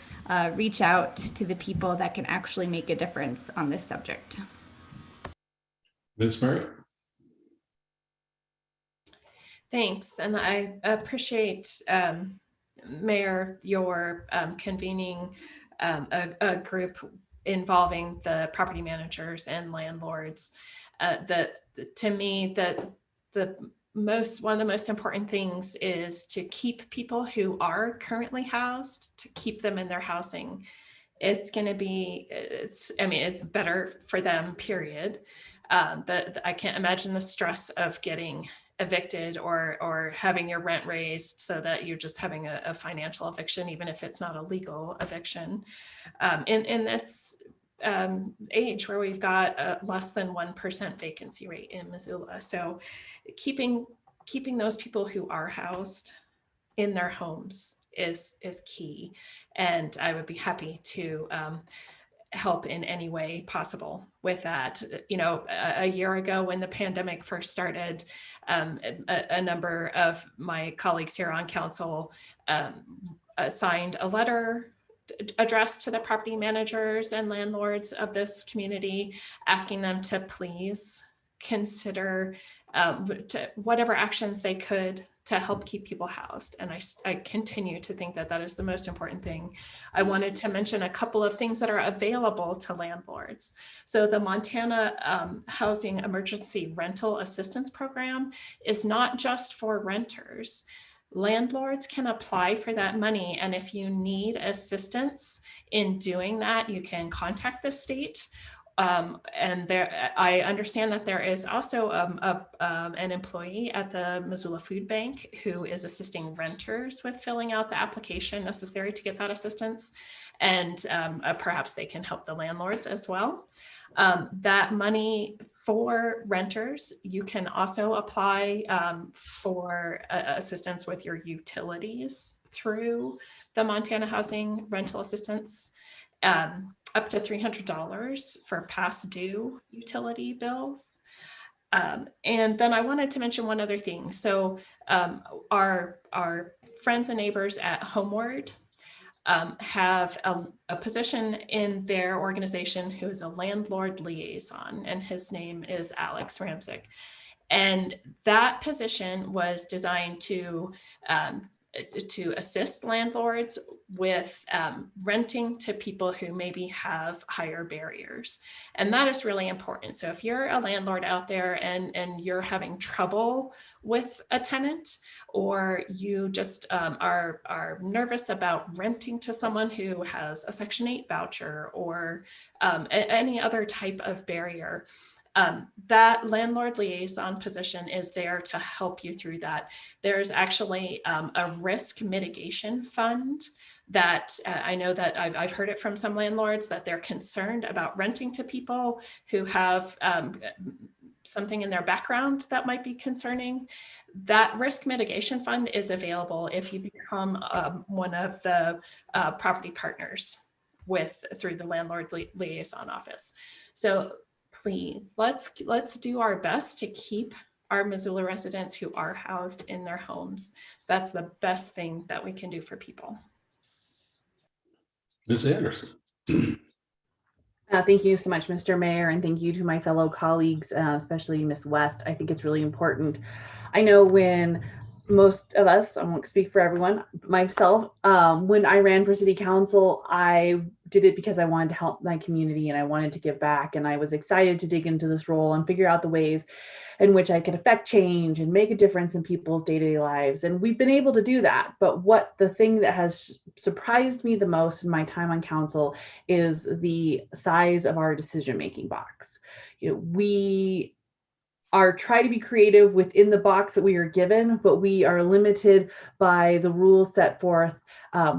reach out to the people that can actually make a difference on this subject. Ms. Merritt. Thanks, and I appreciate, Mayor, your convening a group involving the property managers and landlords. To me, one of the most important things is to keep people who are currently housed, to keep them in their housing it's going to be, I mean, it's better for them, period. I can't imagine the stress of getting evicted or having your rent raised so that you're just having a financial eviction, even if it's not a legal eviction. In this age where we've got a less than 1% vacancy rate in Missoula. So keeping those people who are housed in their homes is key. And I would be happy to help in any way possible with that. You know, a year ago when the pandemic first started, a number of my colleagues here on council signed a letter addressed to the property managers and landlords of this community, asking them to please consider whatever actions they could to help keep people housed. And I continue to think that that is the most important thing. I wanted to mention a couple of things that are available to landlords. So the Montana Housing Emergency Rental Assistance Program is not just for renters. Landlords can apply for that money. And if you need assistance in doing that, you can contact the state. And there, I understand that there is also an employee at the Missoula Food Bank who is assisting renters with filling out the application necessary to get that assistance. And perhaps they can help the landlords as well. That money for renters, you can also apply for assistance with your utilities through the Montana Housing Rental Assistance. Up to $300 for past due utility bills. And then I wanted to mention one other thing. So our friends and neighbors at Homeward have a position in their organization who is a landlord liaison, and his name is Alex Ramsick. And that position was designed to assist landlords with renting to people who maybe have higher barriers. And that is really important. So if you're a landlord out there and you're having trouble with a tenant, or you just are nervous about renting to someone who has a Section 8 voucher or any other type of barrier, that landlord liaison position is there to help you through that. There's actually a risk mitigation fund that I know that I've heard it from some landlords that they're concerned about renting to people who have something in their background that might be concerning. That risk mitigation fund is available if you become one of the property partners through the landlord liaison office. So please, let's do our best to keep our Missoula residents who are housed in their homes. That's the best thing that we can do for people. Ms. Anderson. Thank you so much, Mr. Mayor, and thank you to my fellow colleagues, especially Ms. West. I think it's really important. I know when most of us, I won't speak for everyone, myself, when I ran for city council, I did it because I wanted to help my community and I wanted to give back. And I was excited to dig into this role and figure out the ways in which I could affect change and make a difference in people's day-to-day lives. And we've been able to do that. But the thing that has surprised me the most in my time on council is the size of our decision-making box. We are try to be creative within the box that we are given, but we are limited by the rules set forth.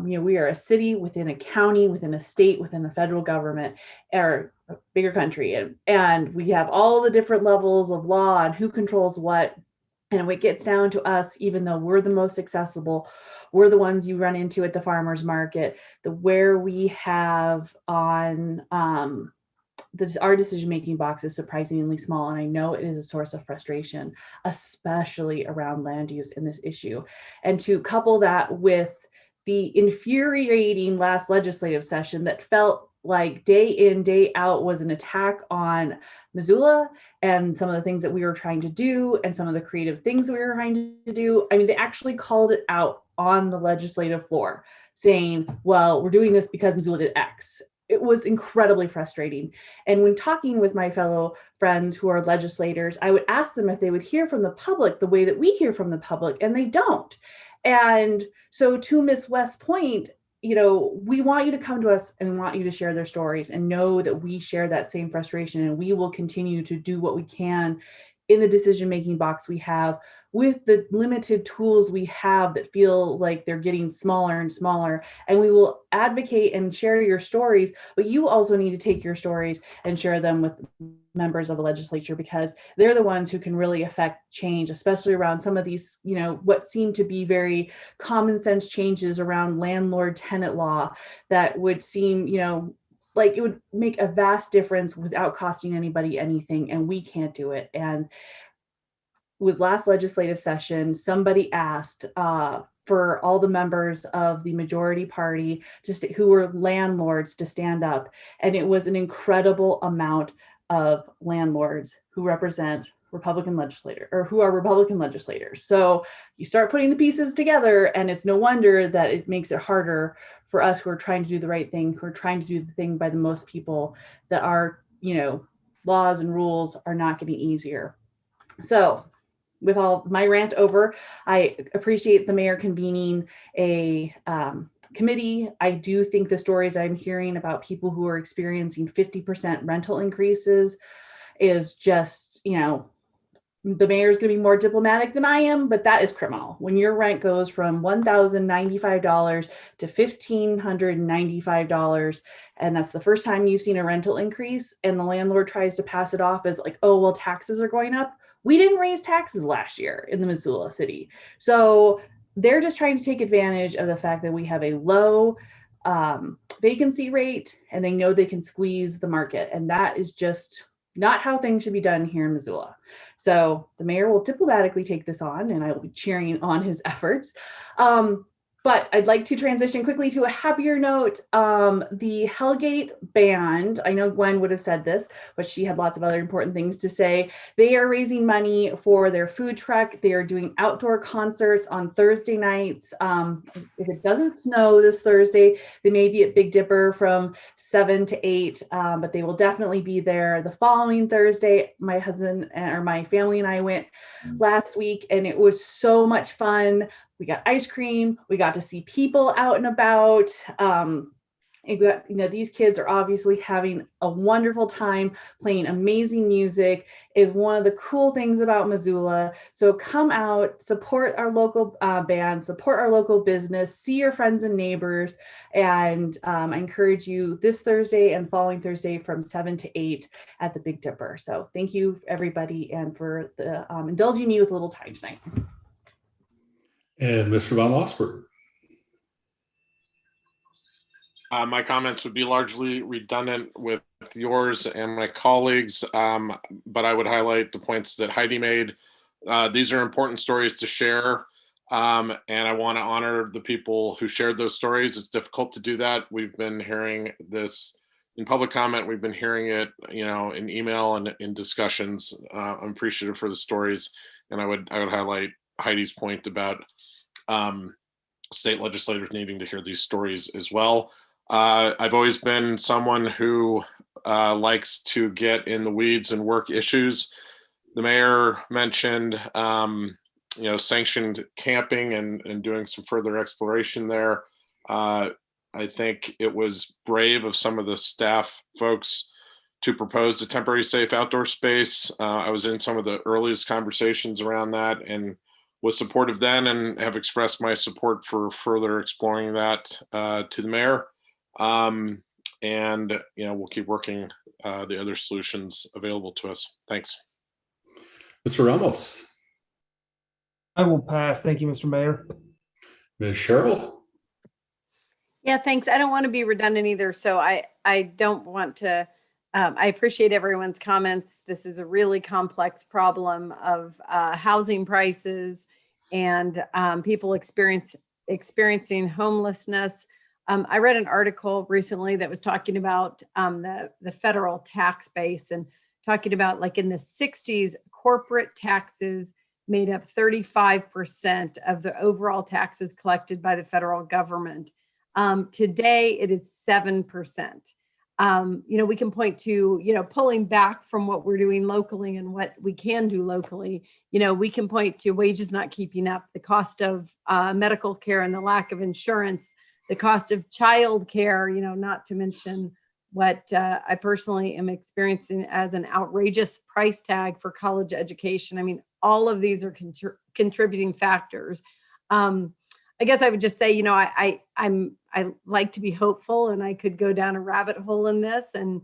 We are a city within a county, within a state, within the federal government, or a bigger country. And we have all the different levels of law and who controls what. And when it gets down to us, even though we're the most accessible, we're the ones you run into at the farmer's market, where we have on our decision-making box is surprisingly small, and I know it is a source of frustration, especially around land use in this issue. And to couple that with the infuriating last legislative session that felt like day in, day out was an attack on Missoula and some of the things that we were trying to do and some of the creative things that we were trying to do. I mean, they actually called it out on the legislative floor saying, well, we're doing this because Missoula did X. It was incredibly frustrating. And when talking with my fellow friends who are legislators, I would ask them if they would hear from the public the way that we hear from the public, and they don't. And so to Ms. West's point, we want you to come to us and we want you to share their stories and know that we share that same frustration, and we will continue to do what we can in the decision-making box we have with the limited tools we have that feel like they're getting smaller and smaller. And we will advocate and share your stories, but you also need to take your stories and share them with members of the legislature, because they're the ones who can really affect change, especially around some of these, what seem to be very common sense changes around landlord tenant law that would seem, like it would make a vast difference without costing anybody anything, and we can't do it. And with last legislative session, somebody asked for all the members of the majority party who were landlords to stand up, and it was an incredible amount of landlords who represent Republican legislators, or who are Republican legislators. So you start putting the pieces together, and it's no wonder that it makes it harder for us who are trying to do the right thing, who are trying to do the thing by the most people, that our, laws and rules are not getting easier. So with all my rant over, I appreciate the mayor convening a committee. I do think the stories I'm hearing about people who are experiencing 50% rental increases is just, the mayor is going to be more diplomatic than I am, but that is criminal. When your rent goes from $1,095 to $1,595, and that's the first time you've seen a rental increase, and the landlord tries to pass it off as like, oh, well, taxes are going up. We didn't raise taxes last year in the Missoula city. So they're just trying to take advantage of the fact that we have a low vacancy rate, and they know they can squeeze the market. And that is just not how things should be done here in Missoula. So the mayor will diplomatically take this on, and I will be cheering on his efforts. But I'd like to transition quickly to a happier note. The Hellgate Band, I know Gwen would have said this, but she had lots of other important things to say. They are raising money for their food truck. They are doing outdoor concerts on Thursday nights. If it doesn't snow this Thursday, they may be at Big Dipper from 7 to 8, but they will definitely be there the following Thursday. My husband or my family and I went last week, and it was so much fun. We got ice cream. We got to see people out and about. These kids are obviously having a wonderful time playing amazing music. Is one of the cool things about Missoula. So come out, support our local band, support our local business, see your friends and neighbors. And I encourage you this Thursday and following Thursday from 7 to 8 at the Big Dipper. So thank you, everybody, and for indulging me with a little time tonight. And Mr. Von Lossberg. My comments would be largely redundant with yours and my colleagues, but I would highlight the points that Heidi made. These are important stories to share, and I want to honor the people who shared those stories. It's difficult to do that. We've been hearing this in public comment. We've been hearing it, in email and in discussions. I'm appreciative for the stories, and I would highlight Heidi's point about state legislators needing to hear these stories as well. I've always been someone who likes to get in the weeds and work issues. The mayor mentioned, sanctioned camping and doing some further exploration there. I think it was brave of some of the staff folks to propose a temporary safe outdoor space. I was in some of the earliest conversations around that and was supportive then, and have expressed my support for further exploring that to the mayor. We'll keep working the other solutions available to us. Thanks. Mr. Ramos. I will pass. Thank you, Mr. Mayor. Ms. Cheryl. Yeah, thanks. I don't want to be redundant either. So I don't want to, I appreciate everyone's comments. This is a really complex problem of housing prices and people experiencing homelessness. I read an article recently that was talking about the federal tax base and talking about, like, in the 60s, corporate taxes made up 35% of the overall taxes collected by the federal government. Today, it is 7%. We can point to, pulling back from what we're doing locally and what we can do locally. We can point to wages not keeping up, the cost of medical care and the lack of insurance the cost of childcare, not to mention what I personally am experiencing as an outrageous price tag for college education. I mean, all of these are contributing factors. I guess I would just say, I like to be hopeful, and I could go down a rabbit hole in this and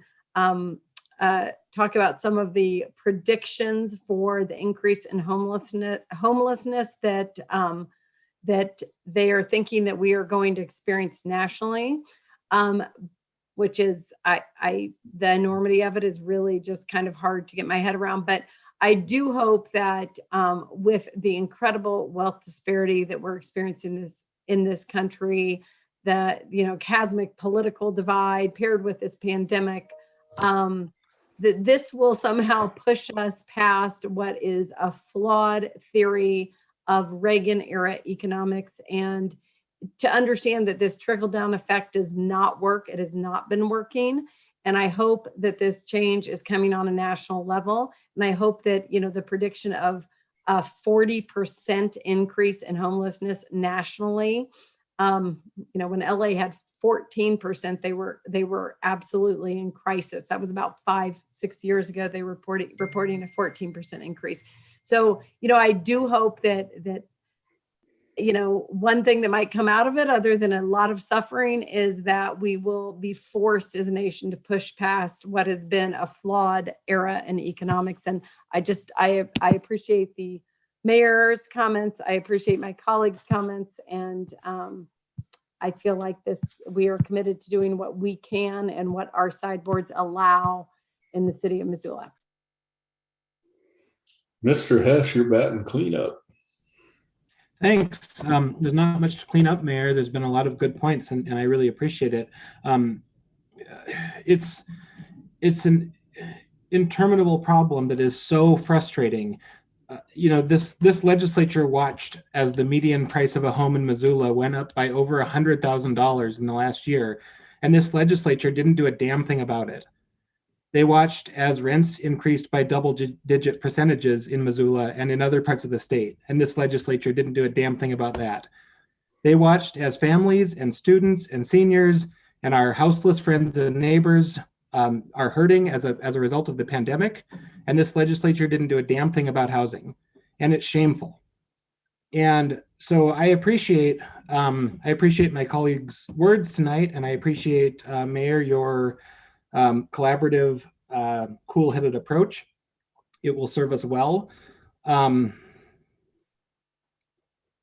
talk about some of the predictions for the increase in homelessness that they are thinking that we are going to experience nationally, which is the enormity of it is really just kind of hard to get my head around. But I do hope that with the incredible wealth disparity that we're experiencing in this country, the chasmic political divide paired with this pandemic, that this will somehow push us past what is a flawed theory of Reagan era economics, and to understand that this trickle down effect does not work. It has not been working. And I hope that this change is coming on a national level. And I hope that, the prediction of a 40% increase in homelessness nationally, when LA had 14%, they were absolutely in crisis. That was about 5-6 years ago. They were reporting a 14% increase. So, I do hope that one thing that might come out of it, other than a lot of suffering, is that we will be forced as a nation to push past what has been a flawed era in economics. And I appreciate the mayor's comments. I appreciate my colleagues' comments. And I feel like we are committed to doing what we can and what our sideboards allow in the city of Missoula. Mr. Hess, you're batting cleanup. Thanks. There's not much to clean up, Mayor. There's been a lot of good points, and I really appreciate it. It's an interminable problem that is so frustrating. This legislature watched as the median price of a home in Missoula went up by over $100,000 in the last year, and this legislature didn't do a damn thing about it. They watched as rents increased by double-digit percentages in Missoula and in other parts of the state, and this legislature didn't do a damn thing about that. They watched as families and students and seniors and our houseless friends and neighbors are hurting as a result of the pandemic, and this legislature didn't do a damn thing about housing, and it's shameful. And so I appreciate my colleagues' words tonight, and I appreciate Mayor, your collaborative, cool-headed approach. It will serve us well. I'm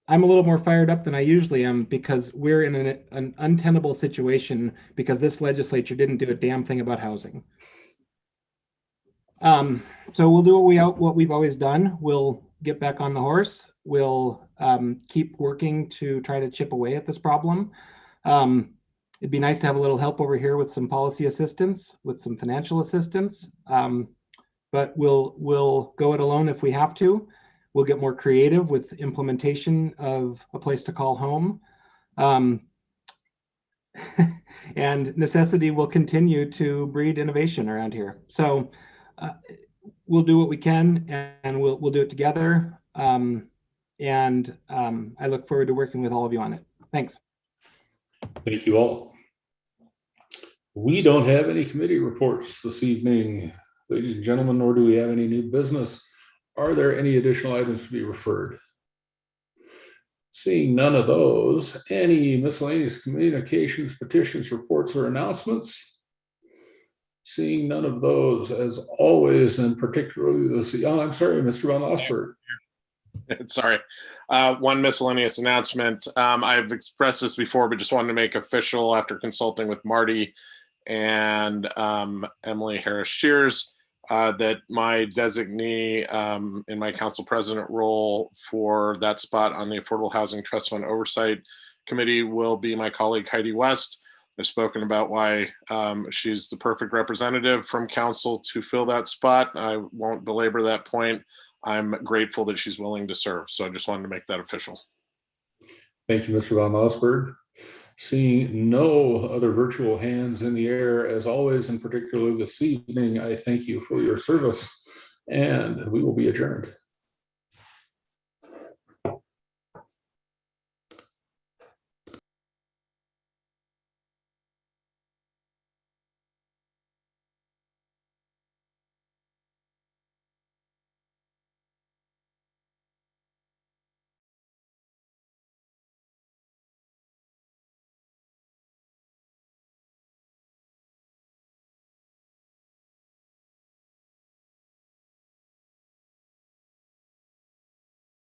a little more fired up than I usually am because we're in an untenable situation because this legislature didn't do a damn thing about housing. So we'll do what we've always done. We'll get back on the horse. We'll keep working to try to chip away at this problem. It'd be nice to have a little help over here with some policy assistance, with some financial assistance, but we'll go it alone if we have to. We'll get more creative with implementation of a place to call home. And necessity will continue to breed innovation around here. So we'll do what we can, and we'll do it together. I look forward to working with all of you on it. Thanks. Thank you all. We don't have any committee reports this evening, ladies and gentlemen, nor do we have any new business. Are there any additional items to be referred? Seeing none of those, any miscellaneous communications, petitions, reports, or announcements? Seeing none of those, as always, and particularly I'm sorry, Mr. Van Osberg. Sorry. One miscellaneous announcement. I've expressed this before, but just wanted to make official after consulting with Marty and Emily Harris-Shears that my designee in my council president role for that spot on the Affordable Housing Trust Fund Oversight Committee will be my colleague Heidi West. I've spoken about why she's the perfect representative from council to fill that spot. I won't belabor that point. I'm grateful that she's willing to serve. So I just wanted to make that official. Thank you, Mr. Van Osberg. Seeing no other virtual hands in the air, as always, and particularly this evening, I thank you for your service, and we will be adjourned.